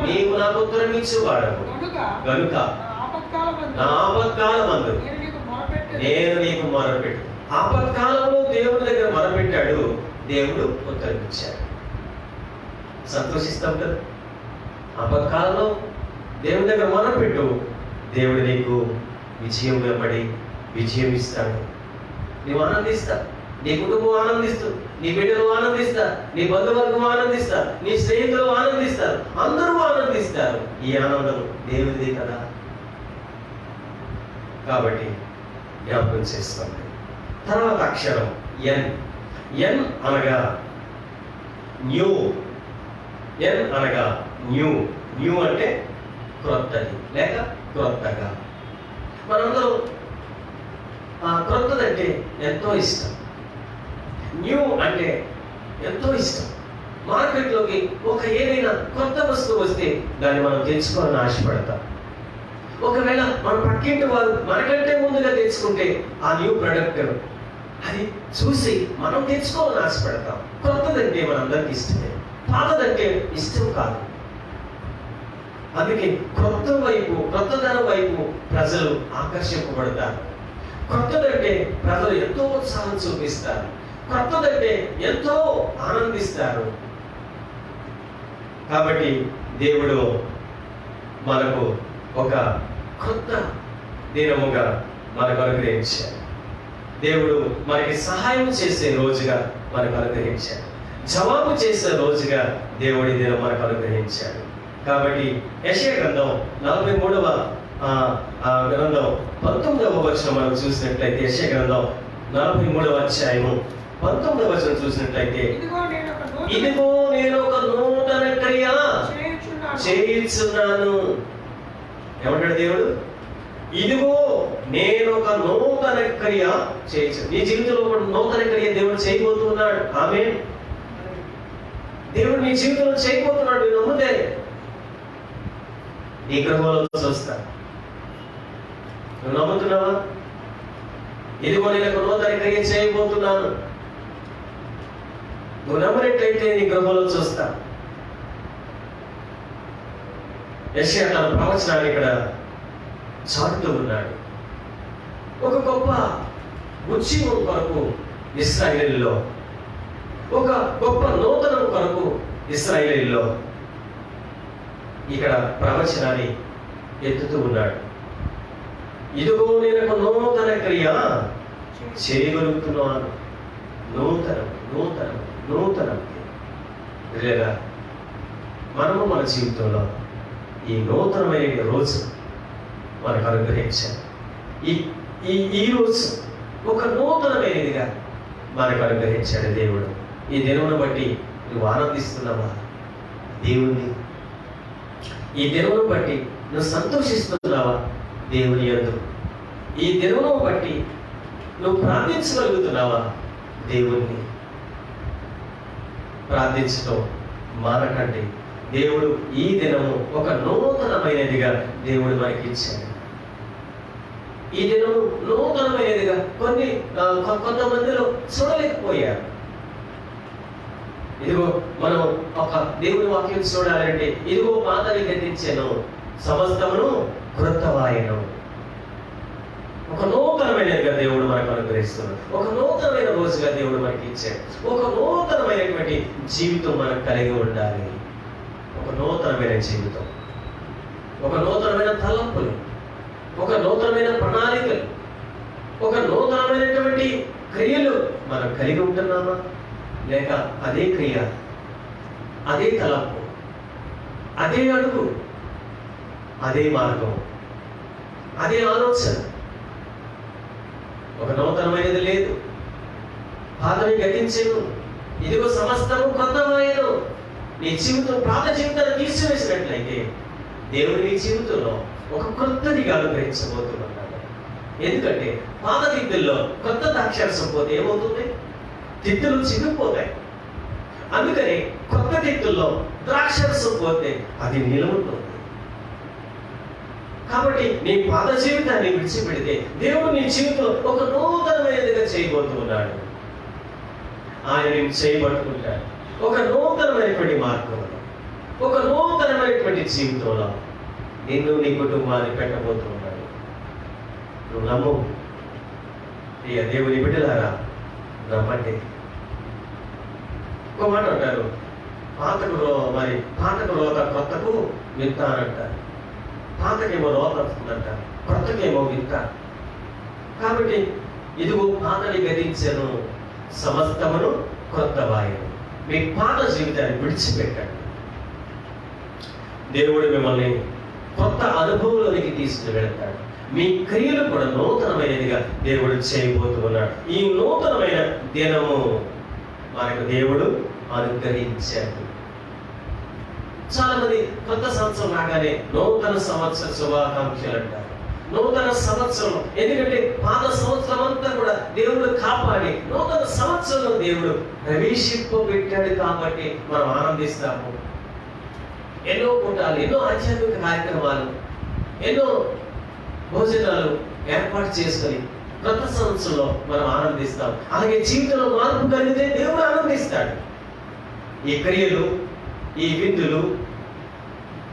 నీవు నాకు ఉత్తరం ఇచ్చువాడవు గనుక నా ఆపత్కాలమందు నేను నీకు మొరపెట్టు. ఆపత్కాలంలో దేవుని దగ్గర మొరపెట్టాడు, దేవుడు ఉత్తరమిచ్చాడు. సంతోషిస్తాం కదా. ఆపత్కాలంలో దేవుని దగ్గర మొరపెట్టు, దేవుడు నీకు విజయం వెంబడి విజయం ఇస్తాడు. నీవు ఆనందిస్తా, నీ కుటుంబం ఆనందిస్తూ, నీ బిడ్డలు ఆనందిస్తా, నీ బంధువర్గం ఆనందిస్తా, నీ స్నేహితులు ఆనందిస్తారు, అందరూ ఆనందిస్తారు. ఈ ఆనందం దేవుడిదే కదా. కాబట్టి జ్ఞాపకం చేసుకోండి. తర్వాత అక్షరం ఎన్. ఎన్ అనగా న్యూ. ఎన్ అనగా న్యూ. న్యూ అంటే క్రొత్తది లేక క్రొత్తగా. మనందరూ క్రొత్తదంటే ఎంతో ఇష్టం. న్యూ అంటే ఎంతో ఇష్టం. మార్కెట్లోకి ఒక ఏదైనా కొత్త వస్తువు వస్తే దాన్ని మనం తెచ్చుకోవాలని ఆశపడతాం. ఒకవేళ మన పక్కింటి వారు మనకంటే ముందుగా తెచ్చుకుంటే ఆ న్యూ ప్రొడక్ట్ అది చూసి మనం తెచ్చుకోవాలని ఆశపడతాం. కొత్తదంటే మనందరికి ఇష్టమే, పాతదంటే ఇష్టం కాదు. అందుకే క్రొత్తదనం వైపు ప్రజలు ఆకర్షింపబడతారు. కొత్తదంటే ప్రజలు ఎంతో ఉత్సాహం చూపిస్తారు. కొత్తదంటే ఎంతో ఆనందిస్తారు. కాబట్టి దేవుడు మనకు ఒక కొత్త దినముగా మనకు అనుగ్రహించాడు. దేవుడు మనకి సహాయం చేసే రోజుగా మనకు అనుగ్రహించాడు. జవాబు చేసే రోజుగా దేవుడి దినం మనకు అనుగ్రహించాడు. కాబట్టి యెషయా గ్రంథం 43వ గ్రంథం 19వ వచనం మనం చూసినట్లయితే, యెషయా గ్రంథం 43వ అధ్యాయము 19వ వచనం చూసినట్లయితే, ఇదిగో నేను ఒక నూతన క్రియ చేయుచున్నాను. ఏమంటాడు దేవుడు? ఇదిగో నేను ఒక నూతన క్రియ చేయొచ్చు. నీ జీవితంలో ఒక నూతన క్రియ దేవుడు చేయబోతున్నాడు. ఆమేన్. దేవుడు నీ జీవితంలో చేయబోతున్నాడు. నేను నమ్ముతే నీ గృహంలో చూస్తా. నువ్వు నమ్ముతున్నావా? ఇదిగో నేను ఒక నూతన క్రియ చేయబోతున్నాను. నువ్వు నమ్మినట్లయితే నీ గృహంలో చూస్తా. యెషయా తన ప్రవచనాన్ని ఇక్కడ చాటుతూ ఉన్నాడు. ఒక గొప్ప ఉద్యమం కొరకు ఇశ్రాయేలులో, ఒక గొప్ప నూతనం కొరకు ఇశ్రాయేలులో ఇక్కడ ప్రవచనాన్ని ఎత్తుతూ ఉన్నాడు. ఇదిగో నేను ఒక నూతన క్రియ చేయగలుగుతున్నాను. నూతనం లేదా మనము మన జీవితంలో ఈ నూతనమైన రోజు మనకు అనుగ్రహించాడు. ఈ రోజు ఒక నూతనమైనదిగా మనకు అనుగ్రహించాడు దేవుడు. ఈ దినమును బట్టి నువ్వు ఆనందిస్తున్నావా దేవుణ్ణి? ఈ దినమును బట్టి నువ్వు సంతోషిస్తున్నావా దేవుని యందు? ఈ దినమును బట్టి నువ్వు ప్రార్థించగలుగుతున్నావా దేవుణ్ణి? ప్రార్థించడం మానకండి. దేవుడు ఈ దినము ఒక నూతనమైనదిగా దేవుడు మనకి ఇచ్చాడు. ఈ దినము నూతనమైనదిగా కొంతమందిలో చూడలేకపోయారు. ఇదిగో మనం ఒక దేవుని వాక్యం చూడాలంటే, ఇదిగో పాతవి గతించెను, సమస్తమును క్రొత్తవాయెను. ఒక నూతనమైనదిగా దేవుడు మనకు అనుగ్రహిస్తున్నాడు. ఒక నూతనమైన రోజుగా దేవుడు మనకి ఇచ్చాడు. ఒక నూతనమైనటువంటి జీవితం మనకు కలిగి ఉండాలి. ఒక నూతనమైన జీవితం, ఒక నూతనమైన తలంపులు, ఒక నూతనమైన ప్రణాళికలు, ఒక నూతనమైనటువంటి క్రియలు మనం కలిగి ఉంటున్నామా? లేక అదే క్రియ, అదే తలంపు, అదే అడుగు, అదే మార్గం, అదే ఆలోచన? ఒక నూతనమైనది లేదు. పాతవి గతించెను, ఇదిగో సమస్తము క్రొత్తమాయెను. నీ జీవితం పాత జీవితాన్ని తీసివేసినట్లయితే దేవుడు నీ జీవితంలో ఒక క్రొత్తదిగా అనుగ్రహించబోతున్నాడు. ఎందుకంటే పాత తిత్తుల్లో కొత్త ద్రాక్షరసం పోతే ఏమవుతుంది? తిత్తులు చిరిగిపోతాయి. అందుకని కొత్త తిత్తుల్లో ద్రాక్షరసం పోతే అది నిలవుతుంది. కాబట్టి నీ పాత జీవితాన్ని విడిచిపెడితే దేవుడు నీ జీవితంలో ఒక నూతనమైనదిగా చేయబోతున్నాడు. ఆయన నేను చేయబట్టుకుంటాడు. ఒక నూతనమైనటువంటి మార్గంలో, ఒక నూతనమైనటువంటి జీవితంలో నిన్ను నీ కుటుంబాన్ని పెట్టబోతున్నాడు. నువ్వు నమ్ము. ఇక దేవుని బిడ్డలారా నమ్మండి. ఒక మాట అంటారు, పాతకు రోత కొత్తకు వింత అని అంటారు. పాతకేమో రోత వస్తుందంట, కొత్తకేమో వింత. కాబట్టి ఇదిగో పాతని గతించను, సమస్తమును కొత్త వాయువు. మీ పాత జీవితాన్ని విడిచిపెట్టండి. దేవుడు మిమ్మల్ని కొత్త అనుభవంలోనికి తీసుకుని వెళ్తాడు. మీ క్రియలు కూడా నూతనమైనదిగా దేవుడు చేయబోతున్నాడు. ఈ నూతనమైన దినము మనకు దేవుడు అనుగ్రహించాడు. చాలా మంది కొత్త సంవత్సరం రాగానే నూతన సంవత్సర శుభాకాంక్షలు అంటారు. నూతన సంవత్సరం, ఎందుకంటే పాత సంవత్సరం అంతా కూడా దేవుడు కాపాడి నూతన సంవత్సరంలో దేవుడు ప్రవేశింపబెట్టాడు కాబట్టి మనం ఆనందిస్తాము. ఎన్నో కూటాలు, ఎన్నో ఆధ్యాత్మిక కార్యక్రమాలు, ఎన్నో భోజనాలు ఏర్పాటు చేసుకొని కొత్త సంవత్సరంలో మనం ఆనందిస్తాం. అలాగే జీవితంలో మార్పు కలిగితే దేవుడు ఆనందిస్తాడు. ఈ క్రియలు, ఈ విందులు,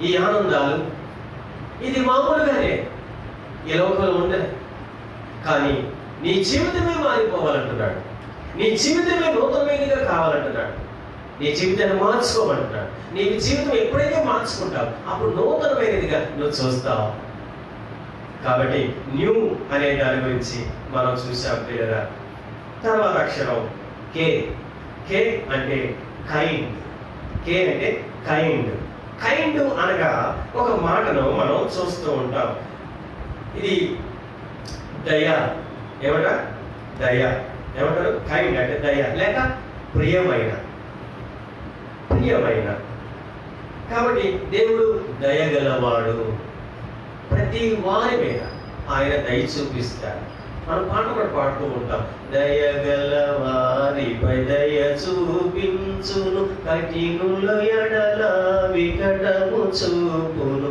ఈ ఆనందాలు ఇది మామూలుగానే ఈ లోకంలో ఉండదు. కానీ నీ జీవితమే మారిపోవాలంటున్నాడు. నీ జీవితమే నూతనమైనదిగా కావాలంటున్నాడు. నీ జీవితాన్ని మార్చుకోమంటున్నాడు. నీ జీవితం ఎప్పుడైతే మార్చుకుంటావు అప్పుడు నూతనమైనదిగా నువ్వు చూస్తావు. కాబట్టి న్యూ అనే దాని గురించి మనం చూసాం పిల్లరా. తర్వాత అక్షరం కే. కే అంటే కైండ్. కే అంటే కైండ్. కైండ్ అనగా ఒక మాటను మనం చూస్తూ ఉంటాం. ఇది దయ. ఏమంట? దయ. ఏమంటారు? కైండ్ అంటే దయ లేక ప్రియమైన. ప్రియమైన. కాబట్టి దేవుడు దయగలవాడు. ప్రతి వారి మీద ఆయన దయ చూపిస్తాడు. మనం పాట కూడా పాడుతూ ఉంటాం. దయగల వారిపై దయ చూపించును, కఠినుల ఎడల వికటము చూపును.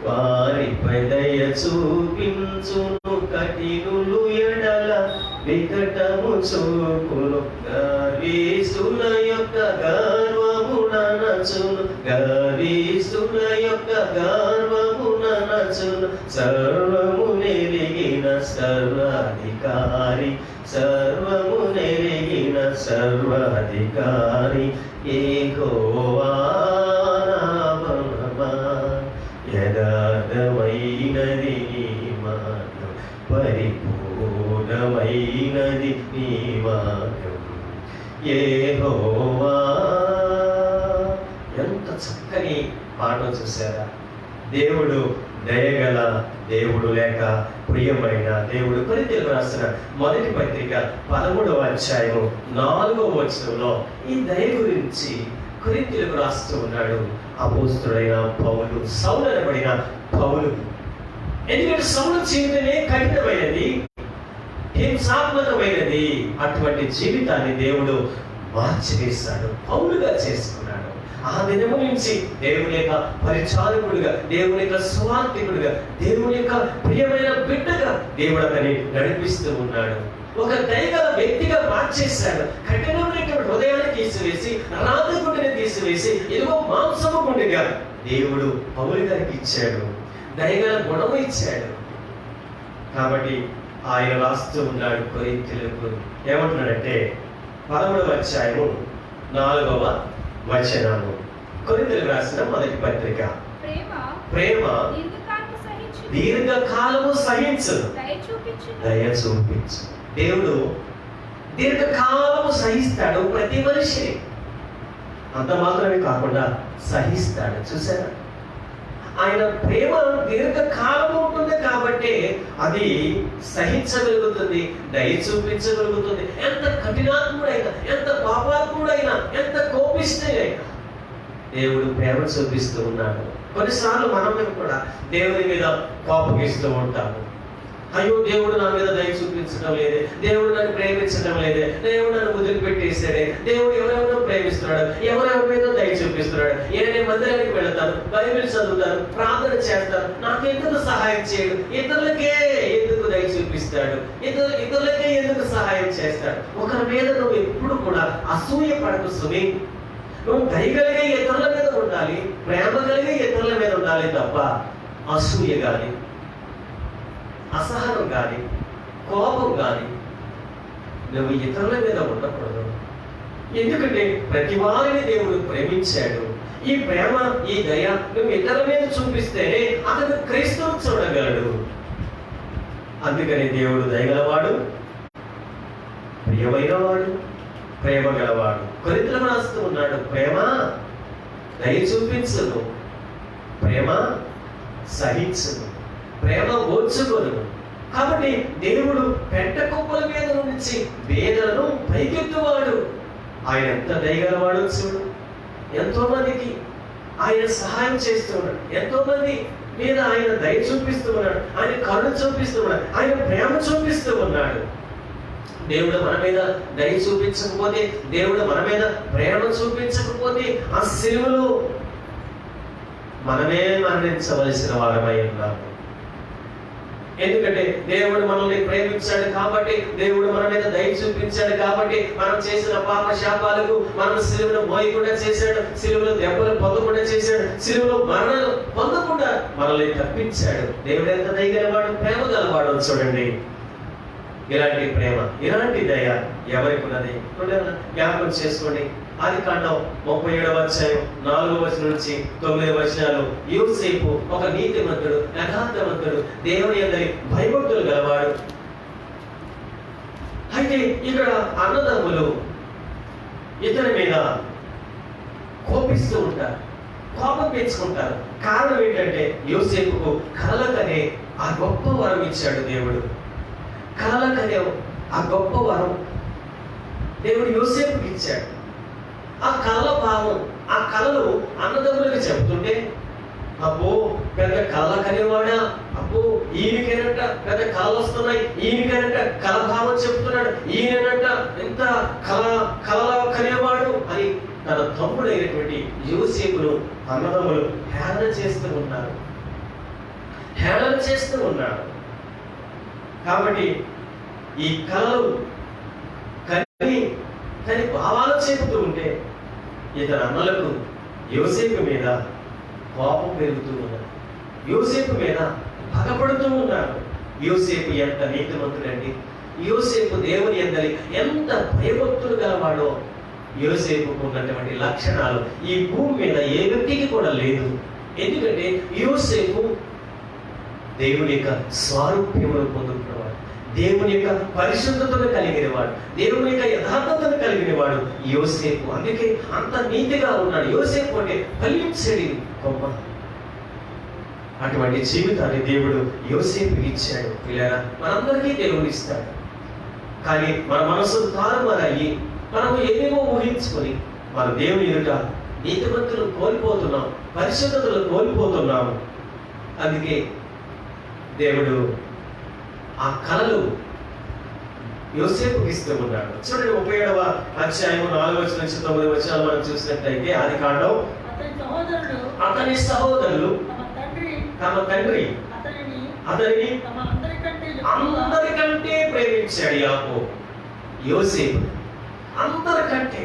వారిపై దయ చూపించును, కఠినులు ఎడల వికటము చూపును. గర్విష్ఠుల యొక్క గర్వముననచును, గర్విష్ఠుల యొక్క గర్వముననచును. సర్వము నెరిగిన సర్వాధికారి, సర్వము నెరిగిన సర్వాధికారి యెహోవా నామమున యథార్థమైనది నీ మార్గం, పరిపూర్ణమైనది నీ మార్గం యెహోవా. ఎంత చక్కని పాట చూసారా! దేవుడు దయగల దేవుడు లేక ప్రియమైన దేవుడు. కొరింథీయులకు రాసిన మొదటి పత్రిక 13వ అధ్యాయము 4వ వచనంలో ఈ దయ గురించి కొరింథీయులకు రాస్తూ ఉన్నాడు అపోస్తలుడైన పౌలు, సౌలు అనబడిన పౌలు. ఎందుకంటే సౌలు జీవితమే కఠినమైనది, హింసాత్మకమైనది. అటువంటి జీవితాన్ని దేవుడు మార్చివేశాడు, పౌలుగా చేసుకున్నాడు. ఆ దినము నుంచి దేవుని యొక్క పరిచారకుడిగా, దేవుని యొక్క సువార్థికుడిగా, దేవుని యొక్క ప్రియమైన బిడ్డగా దేవుడు అతన్ని నడిపిస్తూ ఉన్నాడు. ఒక దయగల వ్యక్తిగా మార్చేశాడు. కఠినమైనటువంటి హృదయాన్ని తీసివేసి, రాతి గుండెని తీసివేసి, ఇదిగో మాంసము గుండెగా దేవుడు పౌలు గారికి ఇచ్చాడు. దయగల గుణము ఇచ్చాడు. కాబట్టి ఆయన రాస్తూ ఉన్నాడు కొరింథీయులకు. ఏమంటున్నాడంటే 13వ అధ్యాయము 4వ వచనము. కొరింథీయులకు రాసిన మొదటి పత్రిక. ప్రేమ దీర్ఘకాలము సహించు, దయ చూపించు. దేవుడు దీర్ఘకాలము సహిస్తాడు ప్రతి మనిషిని. అంత మాత్రమే కాకుండా సహిస్తాడు. చూసారా? ఆయన ప్రేమ దీర్ఘకాలము ఉంటుంది కాబట్టి అది సహించగలుగుతుంది, దయ చూపించగలుగుతుంది. ఎంత కఠినాత్ముడైనా, ఎంత పాపాత్ముడైనా, ఎంత కోపిష్ఠుడైనా దేవుడు ప్రేమ చూపిస్తూ ఉన్నాడు. కొన్నిసార్లు మనం కూడా దేవుని మీద కోపగిస్తూ ఉంటాము. అయ్యో, దేవుడు నా మీద దయ చూపించడం లేదే, దేవుడు నన్ను ప్రేమించడం లేదే, దేవుడు నన్ను వదిలిపెట్టేసాడే, దేవుడు ఎవరెవరో ప్రేమిస్తున్నాడు, ఎవరెవరి మీద దయ చూపిస్తున్నాడు. నేను మందిరానికి వెళతాను, బైబిల్ చదువుతాను, ప్రార్థన చేస్తాను, నాకెందుకు సహాయం చేయడు? ఇతరులకే ఎందుకు దయ చూపిస్తాడు? ఇతరులకే ఎందుకు సహాయం చేస్తాడు? ఒకరి మీద నువ్వు ఎప్పుడు కూడా అసూయ పడకు సుమి. నువ్వు దయ కలిగే ఇతరుల మీద ఉండాలి, ప్రేమ కలిగే ఇతరుల మీద ఉండాలి తప్ప అసూయ కానీ, అసహనం కానీ, కోపం కానీ నువ్వు ఇతరుల మీద ఉండకూడదు. ఎందుకంటే ప్రతి వారిని దేవుడు ప్రేమించాడు. ఈ ప్రేమ, ఈ దయ నువ్వు ఇతరుల మీద చూపిస్తేనే అతను క్రీస్తును చూడగలడు. అందుకని దేవుడు దయగలవాడు, ప్రియమైన వాడు, ప్రేమ గలవాడు. కొరింథీయులకు రాస్తూ ఉన్నాడు, ప్రేమ దయ చూపించును, ప్రేమ సహించును, ప్రేమ ఓర్చుకొను. కాబట్టి దేవుడు పెంట కుప్పల మీద నుంచి వేదలను పైకెత్తువాడు. ఆయన ఎంత దయగలవాడు చూడు. ఎంతో మందికి ఆయన సహాయం చేస్తూ ఉన్నాడు. ఎంతో మంది మీద ఆయన దయ చూపిస్తూ ఉన్నాడు. ఆయన కరుణ చూపిస్తూ ఉన్నాడు. ఆయన ప్రేమ చూపిస్తూ ఉన్నాడు. దేవుడు మన మీద దయ చూపించకపోతే, దేవుడు మన మీద ప్రేమ చూపించకపోతే ఆ సిలువలో మనమే మరణించవలసిన వారమై ఉన్నాము. ఎందుకంటే దేవుడు మనల్ని ప్రేమించాడు కాబట్టి, దేవుడు మన మీద దయ చూపించాడు కాబట్టి, మనం చేసిన పాప శాపాలకు మనం సిలువను మోయకుండా చేశాడు, సిలువలో దెబ్బలు పొందకుండా చేశాడు, సిలువలో మరణాలు పొందకుండా మనల్ని తప్పించాడు. దేవుడు ఎంత దయగలవాడు, ప్రేమ గలవాడు. చూడండి, ఇలాంటి ప్రేమ, ఇలాంటి దయ ఎవరికి ఉన్నది? జ్ఞాపకం చేసుకోండి. ఆదికాండం 37వ అధ్యాయం 4వ వచనం నుంచి 9వ వచనాలు. యోసేపు ఒక నీతిమంతుడు, యథార్థవంతుడు, దేవుని యందు భయభక్తులు గలవాడు. అయితే ఇక్కడ అన్నదమ్ములు ఇతని మీద కోపిస్తూ ఉంటారు, కోపం పెంచుకుంటారు. కారణం ఏంటంటే యోసేపుకు కలలకనే ఆ గొప్ప వరం ఇచ్చాడు దేవుడు. కలలకనే ఆ గొప్ప వరం దేవుడు యోసేపుకి ఇచ్చాడు. ఆ కళల భావం, ఆ కళలు అన్నదమ్ములకి చెబుతుంటే, అబ్బో పెద్ద కళ కనేవాడా, అబ్బో ఈయనకేనంట పెద్ద కళలు వస్తున్నాయి, ఈయనకేనంట కళ భావం చెప్తున్నాడు, ఈయనంట ఎంత కళ కనేవాడు అని తన తమ్ముడైనటువంటి యోసేపును అన్నదమ్ములు హేళన చేస్తూ ఉన్నారు, హేళన చేస్తూ ఉన్నారు. కాబట్టి ఈ కళలు కానీ భావాలు చెబుతూ ఉంటే ఇతర అన్నలకు యోసేపు మీద కోపం పెరుగుతూ ఉన్నారు, యోసేపు మీద పగపడుతూ ఉన్నారు. యోసేపు ఎంత నీతిమంతుడండి, యోసేపు దేవుని యందు ఎంత భయభక్తులు గలవాడో. యోసేపుకు ఉన్నటువంటి లక్షణాలు ఈ భూమి మీద ఏ వ్యక్తికి కూడా లేదు. ఎందుకంటే యోసేపు దేవుని యొక్క స్వారూప్యమును పొందుకున్నవాడు, దేవుని యొక్క పరిశుద్ధతను కలిగినవాడు, దేవుని యొక్క యథార్థతను కలిగినవాడు యోసేపు. అందుకే అంత నీతిగా ఉన్నాడు. యోసేపు అంటే ఫలించడి కొమ్మ. అటువంటి జీవితాన్ని దేవుడు యోసేపుకి ఇచ్చాడు. ఇలా మనందరికీ దేవుడు ఇస్తాడు. కానీ మన మనసు తారుమారయ్యి మనము ఏమేమో ఊహించుకొని మన దేవుని ఎదుట నీతిమంతులు కోల్పోతున్నాం, పరిశుద్ధతలు కోల్పోతున్నాము. అందుకే దేవుడు ఆ కళలు యోసేపుకి ఇస్తూ ఉన్నాడు. చూడండి, 37వ అధ్యాయం 4వ వచనం నుంచి 9వ వచనాలు మనం చూసినట్లయితే, ఆదికాండం అతని సహోదరులు తమ తండ్రి అతనిని అందరికంటే ప్రేమించాడు యాకోబు. యోసేపు అందరికంటే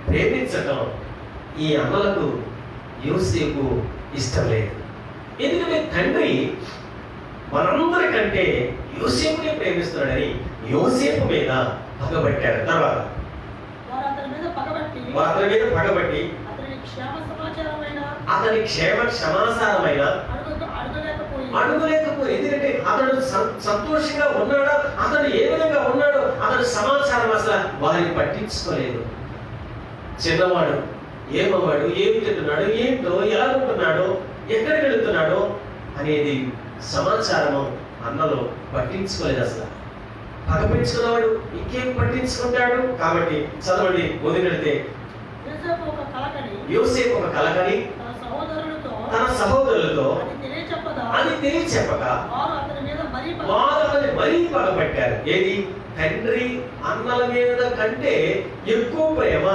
ప్రేమించటం ఈ అన్నలకు యోసేపు ఇష్టం లేదు. ఎందుకంటే తండ్రి మనందరికంటే యోసేపుని ప్రేమిస్తున్నాడని యోసేపు మీద పగబట్టారు. తర్వాత అతని మీద పగబట్టి అతని క్షేమ సమాచారమైన అడుగులేకపోయి. ఎందుకంటే అతడు సంతోషంగా ఉన్నాడా, అతడు ఏ విధంగా ఉన్నాడో అతడు సమాచారం అసలు వారిని పట్టించుకోలేదు. చిన్నవాడు ఏమవాడు, ఏమి తింటున్నాడు, ఏంటో, ఎలా ఉంటున్నాడో, ఎక్కడికి వెళుతున్నాడో అనేది సమాచారము అన్నలో పట్టించుకోలేదు. అసలు పగ పెంచుకున్నవాడు ఇంకేం పట్టించుకుంటాడు. కాబట్టి చదవండి, మొదలెడితే యోసేపు ఒక కలకని తన సహోదరులతో అది తెలియచెప్పక వారు అతని మరీ పగబట్టారు. ఏది? తండ్రి అన్నల మీద కంటే ఎక్కువ ప్రేమ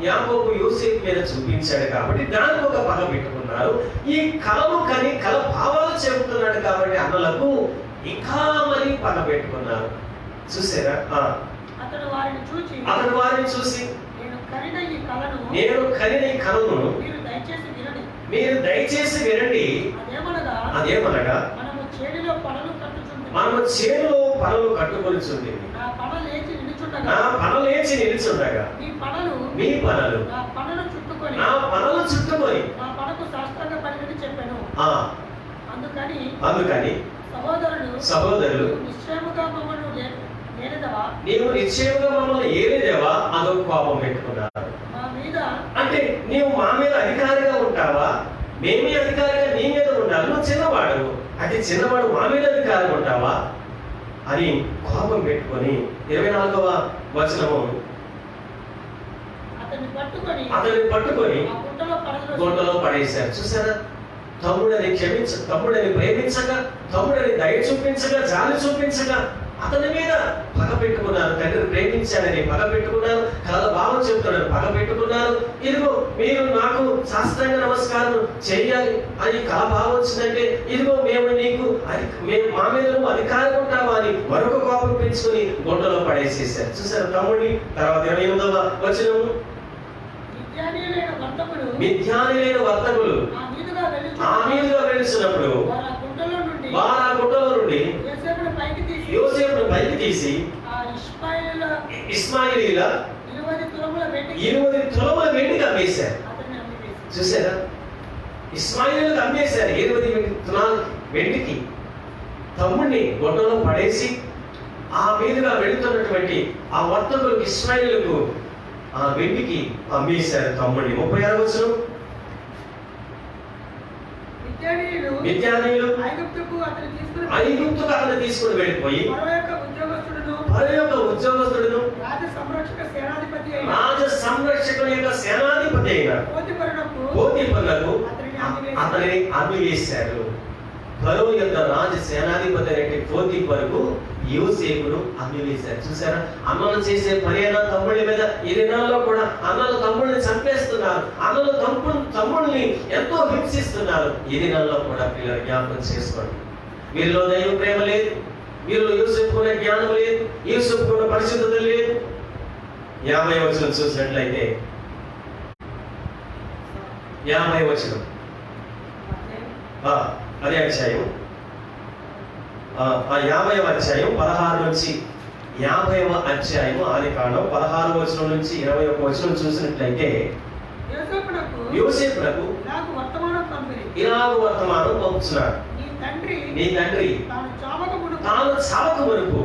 యాకోబు యోసేపు మీద చూపించాడు కాబట్టి దానికి ఒక పగ పెట్టుకున్నారు. ఈ కళను కని కళ భావాలు చెబుతున్నాడు కాబట్టి అన్నలకు ఇంకా మరీ పగ పెట్టుకున్నారు. చూసారా? అతడు వారిని చూసి నేను కనిన ఈ కళను మీరు దయచేసి వినండి. అదేమనగా మనము చేనులో పనులు కట్టుకొనిచుండి నా పన లేచి నిలుచుండగా నా పనులు లేచి నిలుచుండగా మీ పనులు నా పనను చుట్టుకొని నా పనులు చుట్టుకొని నా పనకు శాస్త్రంగా పనిని చెప్పాను. అందుకని సహోదరులు నిశ్చయముగా మమ్మల్ని నేనేదవా నీవు నిశ్చయముగా మమ్మల్ని ఏలేదేవా అదొక కోపం పెట్టుకున్నారు. మా మీద అంటే నీవు మా మీద అధికారిగా ఉంటావా, మేమే అధికారిగా నీ మీద ఉండాలి, నువ్వు చిన్నవాడు, అది చిన్నవాడు మా మీద అధికారిగా ఉంటావా అని కోపం పెట్టుకొని 24వ వచనము అతన్ని పట్టుకొని గుంటలో పడేశారు. చూసారా, తమ్ముడని తమ్ముడని ప్రేమించగా, తమ్ముడని దయ చూపించగా, జాలి చూపించగా అతని మీద పగ పెట్టుకున్నారు. తండ్రి ప్రేమించాడని పగ పెట్టుకున్నారు, కళ భావం చెబుతాడని పగ పెట్టుకున్నారు. ఇదిగో మీరు నాకు శాస్త్రాంగ నమస్కారం చేయాలి అని కళ భావం వచ్చిందంటే, ఇదిగో మేము నీకు మా మీద నువ్వు అధికారం ఉంటావా అని మరొక కోపం పెంచుకుని గుంటలో పడేసేసారు. చూసారు తమ్ముడిని. తర్వాత 28వ వచనము మిథ్యానులైన వర్తకులు ఆ మీదుగా వెళ్తున్నప్పుడు వారు ఆ గుంటలో నుండి యోసేపును పైకి తీసి ఇష్మాయేలీయుల 20 తులముల వెండికి అమ్మేశారు. చూసారా, ఇష్మాయేలీయులకు అమ్మేశారు 20 తులాల వెండికి. తమ్ముడిని గుంటలో పడేసి ఆ మీదుగా వెళుతున్నటువంటి ఆ వర్తకులకు ఇష్మాయేలీయులకు ఆ వెండికి అమ్మేశారు తమ్ముడిని. 36వ వచనం మిద్యానీయులు ఐగుప్తుకు అతను తీసుకుని వెళ్ళిపోయి ఫరో యొక్క ఉద్యోగస్తుడును రాజ సంరక్షకుని యొక్క సేనాధిపతి అయిన పోతీఫరునకు అతనిని అమ్మివేశారు. ఫరో యొక్క రాజ సేనాధిపతి అయిన పోతీఫరుకు యోసేపును అమ్మివేశారు. చూసారా, అన్నలు చేసే పర్యాణ తమ్ముళ్ళ మీద ఈ దినాల్లో కూడా అన్నలు తమ్ముళ్ళని చంపేస్తున్నారు, అన్నలు తమ్ముళ్ళని ఎంతో హింసిస్తున్నారు. ఈ దినాల్లో కూడా పిల్లలు జ్ఞాపకం చేసుకోండి. వీరిలో దైవ ప్రేమ లేదు, వీరిలో యోసేపుకున్న జ్ఞానం లేదు, యోసేపుకున్న పరిశుద్ధత లేదు. 50వ వచనం చూసినట్లయితే 50వ వచనం అదే అధ్యాయం 50వ అధ్యాయం 16 నుంచి 50వ అధ్యాయం ఆదికాండం 16వ వచనం నుంచి 21వ వచనం చూసినట్లయితే యోసేపునకు ఇలాగ వర్తమానం పంపుతున్నాడు. నీ తండ్రి తాను చావక మునుపు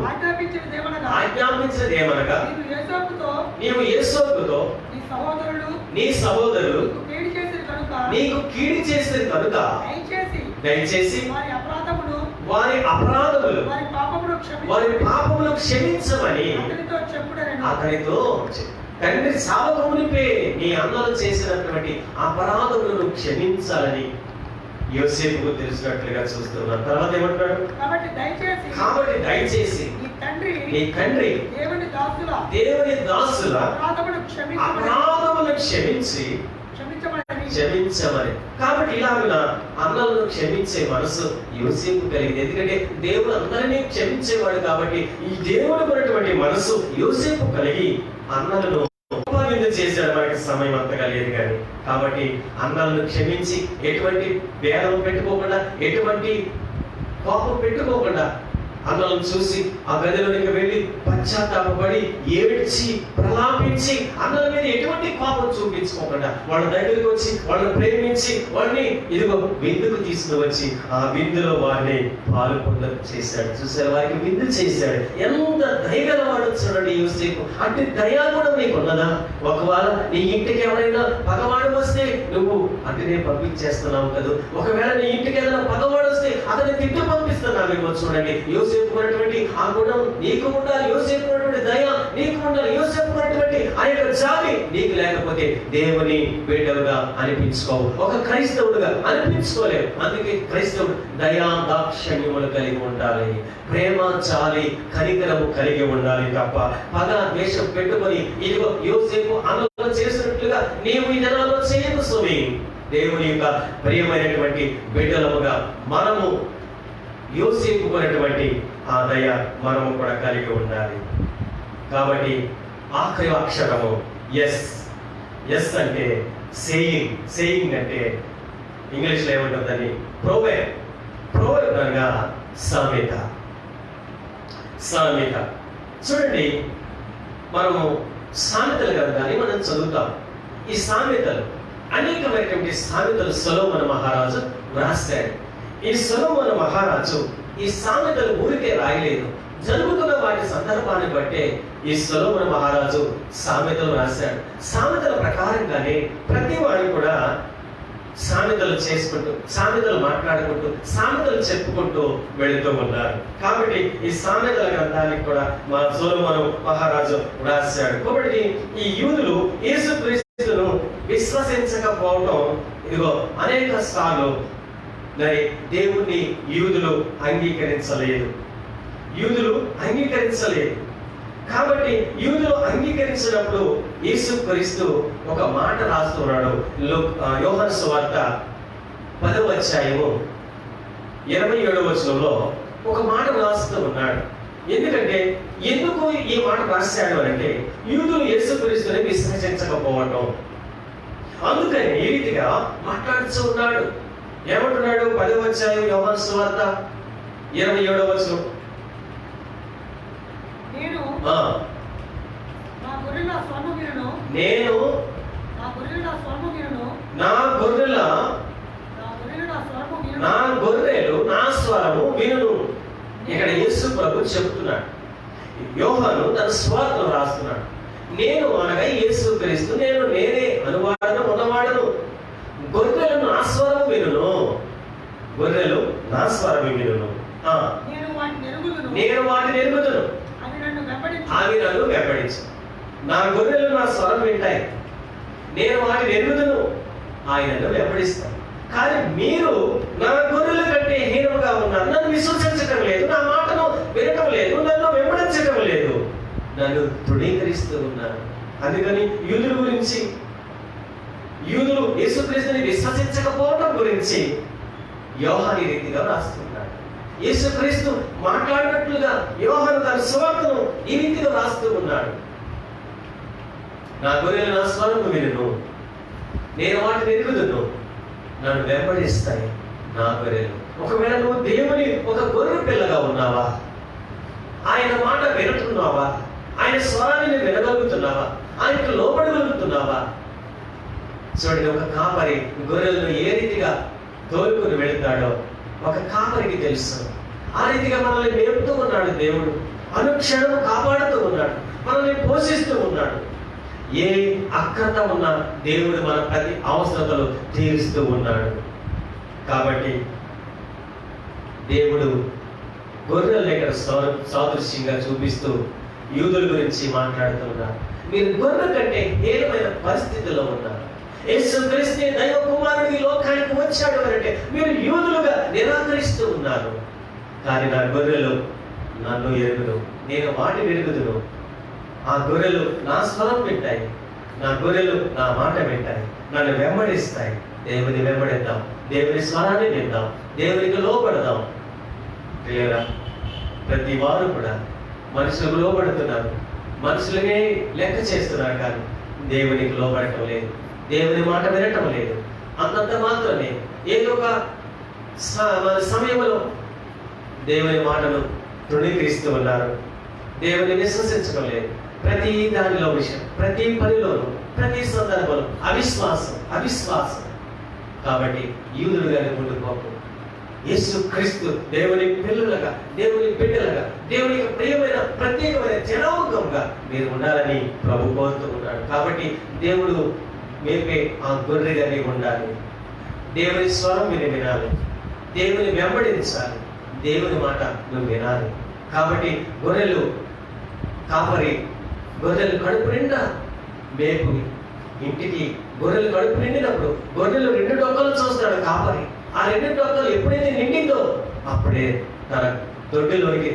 ఆజ్ఞాపించినదేమనగా నీవు యోసేపుతో నీ సహోదరులు నీకు కీడు చేసినది కనుక దయచేసి వారి అపరాధములు వారి పాపములు క్షమించమని అతనితో తండ్రి చావక మునిపే నీ అన్నలు చేసినటువంటి అపరాధములను క్షమించాలని యోసేపుకు తెలిసినట్లుగా చూస్తున్నాం. తర్వాత ఏమంటాడు, కాబట్టి దయచేసి నీ తండ్రి దేవుని దాసుల అపరాధములను క్షమించమని. కాబట్టి ఇలాగున అన్నలను క్షమించే మనసు యోసేపు కలిగింది. ఎందుకంటే దేవుడు అందరినీ క్షమించేవాడు కాబట్టి ఈ దేవుడు ఉన్నటువంటి మనసు యోసేపు కలిగి అన్నలను చేశాడు. మనకి సమయం అంత కలిగేది కానీ, కాబట్టి అన్నలను క్షమించి ఎటువంటి భేదం పెట్టుకోకుండా, ఎటువంటి కోపం పెట్టుకోకుండా అన్నలను చూసి ఆ గదిలోనికి వెళ్ళి పశ్చాత్తాపడి ఏడ్చి ప్రలాపించి అన్నల మీద ఎటువంటి కోపం చూపించుకోకుండా వాళ్ళ దగ్గరికి వచ్చి వాళ్ళని ప్రేమించి వాడిని ఇదిగో విందుకు తీసుకుని వచ్చి ఆ విందులో వారిని పాల్గొంద చేశాడు. చూసారు, వారికి విందు చేశాడు. ఎంత దయగలవాడు చూడండి యోసేపు. అంటే దయా కూడా నీకు ఉన్నదా? ఒకవేళ నీ ఇంటికి ఎవరైనా పగవాడు వస్తే నువ్వు అంటే పంపించేస్తున్నావు కదా. ఒకవేళ నీ ఇంటికి ఏదైనా పగవాడు వస్తే అతన్ని తిట్టు పంపిస్తున్నావు. చూడండి, యోసేపుకున్నటువంటి ఆ గుణం నీకు ఉండాలి, యోసేపుకున్నటువంటి దయ నీకు ఉండాలి, యోసేపుకున్నటువంటి ఆ యొక్క జాలి నీకు లేకపోతే దేవుని బిడ్డవుగా అనిపించుకోవు, ఒక క్రైస్తవుడుగా అనిపించుకోలేవు. అందుకే క్రైస్తవుడు దయా దాక్షణ్యములు కలిగి ఉండాలి, ప్రేమ జాలి కనికరము కలిగి ఉండాలి తప్ప పగ ద్వేషం పెట్టుకొని ఇదిగో యోసేపు అన్నలు చేసినట్లుగా నీవు ఈ దినాల్లో చేయదు. స్వామి, దేవుని యొక్క ప్రియమైనటువంటి బిడ్డలముగా మనము యోసేపుకున్నటువంటి ఆ దయ మనము కూడా కలిగి ఉండాలి. కాబట్టి ఆఖరి అక్షరము ఎస్. ఎస్ అంటే సేయింగ్. సేయింగ్ అంటే ఇంగ్లీష్లో ఏముంటుందని ప్రోవెర్బ్ అనగా సామెత. సామెత. చూడండి, మనము సామెతల గ్రంథాన్ని మనం చదువుతాం. ఈ సామెతలు అనేకమైనటువంటి సామెతలు సొలొమోను మహారాజు వ్రాశాడు. ఈ సొలొమోను మహారాజు ఈ సామెతలు ఊరికే రాయలేదు, జరుగుతున్న వాటి సందర్భాన్ని బట్టే ఈ సొలొమోను మహారాజు సామెతలు రాశాడు. సామెతల ప్రకారంగానే ప్రతి వాడు కూడా సామెతలు చేసుకుంటూ, సామెతలు మాట్లాడుకుంటూ, సామెతలు చెప్పుకుంటూ వెళుతూ ఉన్నారు. కాబట్టి ఈ సామెతల గ్రంథానికి కూడా మా సొలొమోను మహారాజు రాశాడు. కాబట్టి ఈ యూదులు యేసుక్రీస్తును విశ్వసించకపోవడం ఇదిగో అనేక సార్లు మరి దేవుణ్ణి యూదులు అంగీకరించలేదు. కాబట్టి యూదులు అంగీకరించినప్పుడు యేసుక్రీస్తు ఒక మాట రాస్తున్నాడు. యోహాను సువార్త 10వ అధ్యాయము 27వ వచనంలో ఒక మాట రాస్తూ ఉన్నాడు. ఎందుకు ఈ మాట రాశాడు అంటే యూదులు యేసుక్రీస్తుని విశ్వసించకపోవటం. అందుకని ఈ రీతిగా మాట్లాడుతూ ఉన్నాడు. ఏమంటున్నాడు? 10వ అధ్యాయం యోహాను సువార్త 27వ వచనం, నేను నా గొర్రెల నా స్వరము వినును. ఇక్కడ యేసు ప్రభు చెప్తున్నాడు. యోహాను తన స్వార్థం రాస్తున్నాడు. నేను అనగా యేసుక్రీస్తు, నేనే అనువాడను ఉన్నవాడను. గొర్రెలు నా స్వరము వినును. నేను వాటిని ఎరుగుదును. అవి నన్ను వెంబడించు. నా గొర్రెలు నా స్వరం వింటాయి, నేను వాటిని ఎరుగుదును, ఆయనను వెంబడిస్తాను. కానీ మీరు నా గొర్రెల కంటే హీనముగా ఉన్నారు. నన్ను విశ్వసించటం లేదు, నా మాటను వినటం లేదు, నన్ను వెంబడించటం లేదు, నన్ను తృణీకరిస్తూ ఉన్నారు. అందుకని యూదులు యేసుక్రీస్తుని విశ్వసించకపోవటం గురించి యోహాను ఈ రీతిగా రాస్తున్నాడు. యేసుక్రీస్తు మాట్లాడినట్లుగా యోహాను తన సువార్తను ఈ రీతిగా రాస్తూ ఉన్నాడు. నా గొర్రెలు నా స్వరము వినును, నేను వాటిని ఎరుగుదును, నన్ను వెంబడిస్తాయి నా గొర్రెలు. ఒకవేళ నువ్వు దేవుని ఒక గొర్రె పిల్లగా ఉన్నావా? ఆయన మాట వింటున్నావా? ఆయన స్వరాన్ని వినగలుగుతున్నావా? ఆయనకు లోబడగలుగుతున్నావా? చూడండి, ఒక కాపరి గొర్రెలను ఏ రీతిగా తోలుకుని వెళుతాడో ఒక కాపరికి తెలుసు. ఆ రీతిగా మనల్ని మేపుతూ ఉన్నాడు దేవుడు. అనుక్షణము కాపాడుతూ ఉన్నాడు, మనల్ని పోషిస్తూ ఉన్నాడు. ఏ అక్కత ఉన్నా దేవుడు మన ప్రతి అవసరతలు తీరుస్తూ ఉన్నాడు. కాబట్టి దేవుడు గొర్రెలను ఇక్కడ సాదృశ్యంగా చూపిస్తూ యూదుల గురించి మాట్లాడుతూ ఉన్నారు. మీరు గొర్రెల కంటే హీనమైన పరిస్థితుల్లో ఉన్నారు. యేసుక్రీస్తు దైవ కుమారుడు ఈ లోకానికి వచ్చాడు అంటే మీరు యూదులుగా నిరాకరిస్తూ ఉన్నారు. కానీ నా గొర్రెలు నన్ను ఎరుగును, నేను వాటిని ఎరుగుదును. ఆ గొర్రెలు నా స్వరం వింటాయి, నా గొర్రెలు నా మాట వింటాయి, నన్ను వెంబడిస్తాయి. దేవుని వెంబడిద్దాం, దేవుని స్వరాన్ని విందాం, దేవునికి లోపడదాం. క్లియరా? ప్రతి వారు కూడా మనుషులకు లోపడుతున్నారు, మనుషులనే లెక్క చేస్తున్నారు, కానీ దేవునికి లోపడటం లేదు, దేవుని మాట వినటం లేదు. అంతంత మాత్రమే ఏదో ఒక సమయంలో దేవుని మాటను తృణీకరిస్తూ ఉన్నారు, దేవుని విశ్వసించడం లేదు. ప్రతి దానిలో విషయం, ప్రతి పనిలోనూ, ప్రతి సందర్భంలో అవిశ్వాసం. కాబట్టి యూదులు గారి ముందు కోపం, యేసుక్రీస్తు దేవుని పిల్లలుగా, దేవుని బిడ్డలుగా, దేవునికి ప్రియమైన ప్రత్యేకమైన జనాంగంగా మీరు ఉండాలని ప్రభు కోరుతూ ఉన్నాడు. కాబట్టి దేవుడు మేపే ఆ గొర్రెగా నీవు ఉండాలి. దేవుని స్వరం వినాలి, దేవుని వెంబడించాలి, దేవుని మాట నువ్వు వినాలి. కాబట్టి గొర్రెలు కడుపు నిండా మేపు ఇంటికి గొర్రెలు కడుపు నిండినప్పుడు గొర్రెలు 2 డొక్కలు చూస్తాడు కాపరి. ఆ 2 డొక్కలు ఎప్పుడైతే నిండిందో అప్పుడే తన దొడ్డిలోనికి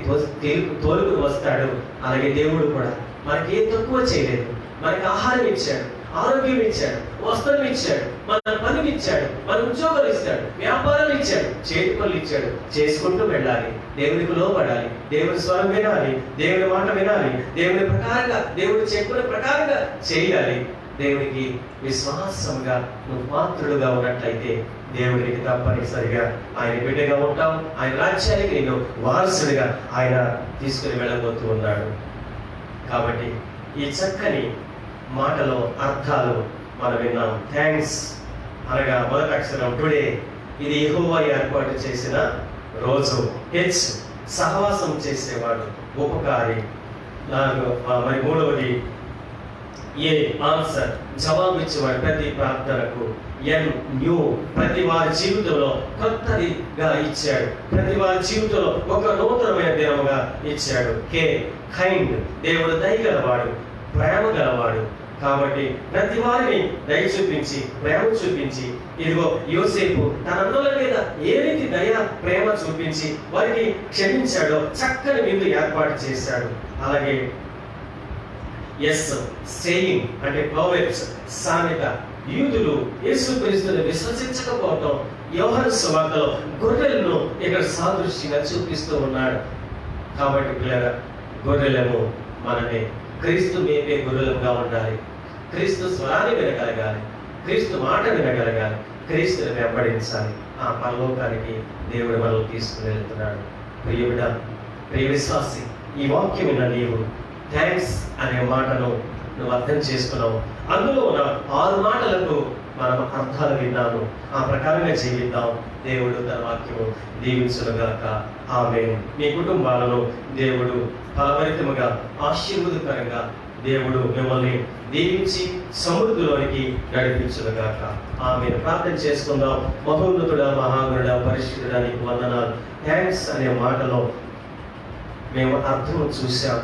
తోలుకుని వస్తాడు. అలాగే దేవుడు కూడా మనకి ఏం తక్కువ చేయలేదు, మనకి ఆహారం ఇచ్చాడు, ఆరోగ్యం ఇచ్చాడు, వస్త్రం ఇచ్చాడు, మన పనులు ఇచ్చాడు, మన ఉద్యోగాలు ఇచ్చాడు, వ్యాపారాలు ఇచ్చాడు, చేతి పనులు ఇచ్చాడు. చేసుకుంటూ వెళ్ళాలి, దేవునికి లోపడాలి, దేవుని స్వరం వినాలి, దేవుని మాట వినాలి, దేవుని ప్రకారంగా, దేవుడు చెప్పిన ప్రకారంగా చేయాలి. దేవునికి విశ్వాసంగా నువ్వు పాత్రుడుగా ఉన్నట్లయితే దేవునికి తప్పనిసరిగా ఆయన బిడ్డగా ఉంటావు. ఆయన రాజ్యానికి నేను వారసుడిగా ఆయన తీసుకుని వెళ్ళబోతూ ఉన్నాడు. కాబట్టి ఈ చక్కని మాటలో అర్థాలు మనం విన్నాం. థ్యాంక్స్ అనగా మొదటి అక్షరం టుడే, ఇది యెహోవా ఏర్పాటు చేసిన రోజు. హెచ్ సహవాసం చేసేవాడు, ఉపకారి. మరి మూడవది ఏ ఆన్సర్, జవాబు ఇచ్చేవాడు ప్రతి ప్రార్థనకు. ఎన్ న్యూ, ప్రతి వారి జీవితంలో కొత్తదిగా ఇచ్చాడు, ప్రతి వారి జీవితంలో ఒక నూతనమైన దినముగా ఇచ్చాడు. కే కైండ్, దేవుడు దయగలవాడు, ప్రేమ గలవాడు. కాబట్టి ప్రతి వారిని దయ చూపించి, ప్రేమ చూపించి, ఇదిగో యోసేపు తన అన్నల మీద ఏ రీతి దయ ప్రేమ చూపించి వారికి క్షమించాడో చక్కని విందు ఏర్పాటు చేశాడు. అలాగే ఎస్ సేయింగ్ అంటే ప్రొవెర్బ్స్, సామెత. యూదులు యేసుక్రీస్తుని విశ్వసించకపోవటం యోహాను సువార్తలో గొర్రెలను ఇక్కడ సాదృశ్యంగా చూపిస్తూ ఉన్నాడు. కాబట్టి పిల్లరా, గొర్రెలను మనమే క్రీస్తు మేపే గొర్రెలుగా ఉండాలి. క్రీస్తు స్వరాన్ని వినగలగాలి, క్రీస్తు మాట వినగలగాలి, క్రీస్తుని వెంబడించాలి. ఆ పరలోకానికి దేవుడు మనల్ని తీసుకుని వెళ్తున్నాడు. ప్రియుడా, ప్రియ విశ్వాసి, ఈ వాక్యం విన్న నీవు థ్యాంక్స్ అనే మాటను నువ్వు అర్థం చేసుకున్నావు. అందులో ఉన్న 6 మాటలకు మనం అర్థాలు విన్నాము. ఆ ప్రకారంగా జీవిద్దాం. దేవుడు తన వాక్యము దీవించునుగాక. ఆమేన్. మీ కుటుంబాలను దేవుడు ఫలభరితముగా, ఆశీర్వాదకరంగా దేవుడు మిమ్మల్ని దీవించి సమృద్ధిలోనికి నడిపించునుగాక. ఆమేన్. ప్రార్థన చేసుకుందాం. మహోన్నతుడా, మహాగణుడా, పరిశుద్ధుడా, నీకు వందనాలు. థ్యాంక్స్ అనే మాటలో మేము అర్థం చూసాం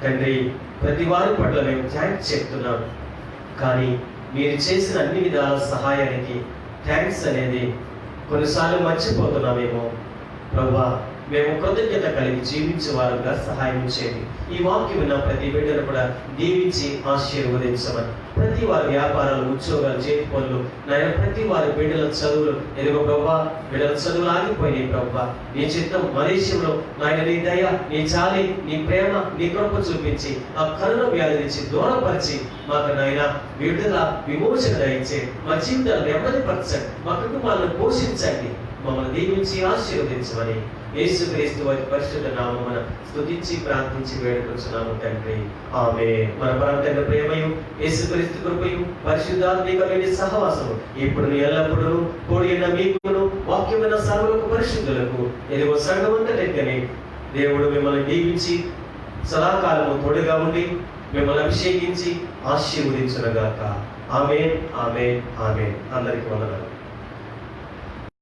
తండ్రి. ప్రతి వారి పట్ల మేము థ్యాంక్స్ చెప్తున్నాం. కానీ మీరు చేసిన అన్ని విధాల సహాయానికి థ్యాంక్స్ అనేది కొన్నిసార్లు మర్చిపోతున్నామేమో. ప్రభువా, మేము కృతజ్ఞత కలిగి జీవించే వారుగా సహాయం చేయండి. ఈ వాక్యం విన్న ప్రతి బిడ్డను కూడా దీవించి ఆశీర్వదించమని, ప్రతి వారి వ్యాపారాలు, ఉద్యోగాలు, చేతి పనులు, నాయన ప్రతి వారి బిడ్డల చదువులు, ఎదుగో ప్రభువా, బిడ్డల చదువులు ఆగిపోయినాయి ప్రభువా. నీ చిత్తం మలేషియంలో నాయన నీ దయ, నీ జాలి, నీ ప్రేమ, నీ కృప చూపించి ఆ కరుణ వ్యాధి నుంచి దూరపరిచి మాకు నాయన విడుదల, విమోచన దయచే, మా జీవితాలు నెమ్మదిపరచండి, మా కుటుంబాలను పోషించండి, మమ్మల్ని దీవించి ఆశీర్వదించమని యేసుక్రీస్తు వారి పరిశుద్ధ నామమున స్తుతించి ప్రార్థించి వేడుకొంచున్నాము తండ్రి. ఆమేన్. మన పరమ ప్రేమయు, యేసుక్రీస్తు కృపయు, పరిశుద్ధాత్మికమైన సహవాసము ఇప్పుడు ఎల్లప్పుడూ కూడిన మీకును వాక్యమైన సర్వులకు పరిశుద్ధులకు ఎదుగో సంఘమంతటెక్కని దేవుడు మిమ్మల్ని దీవించి సదాకాలము తోడుగా ఉండి మిమ్మల్ని అభిషేకించి ఆశీర్వదించునుగాక. ఆమేన్, ఆమేన్, ఆమేన్. అందరికీ వందనాలు.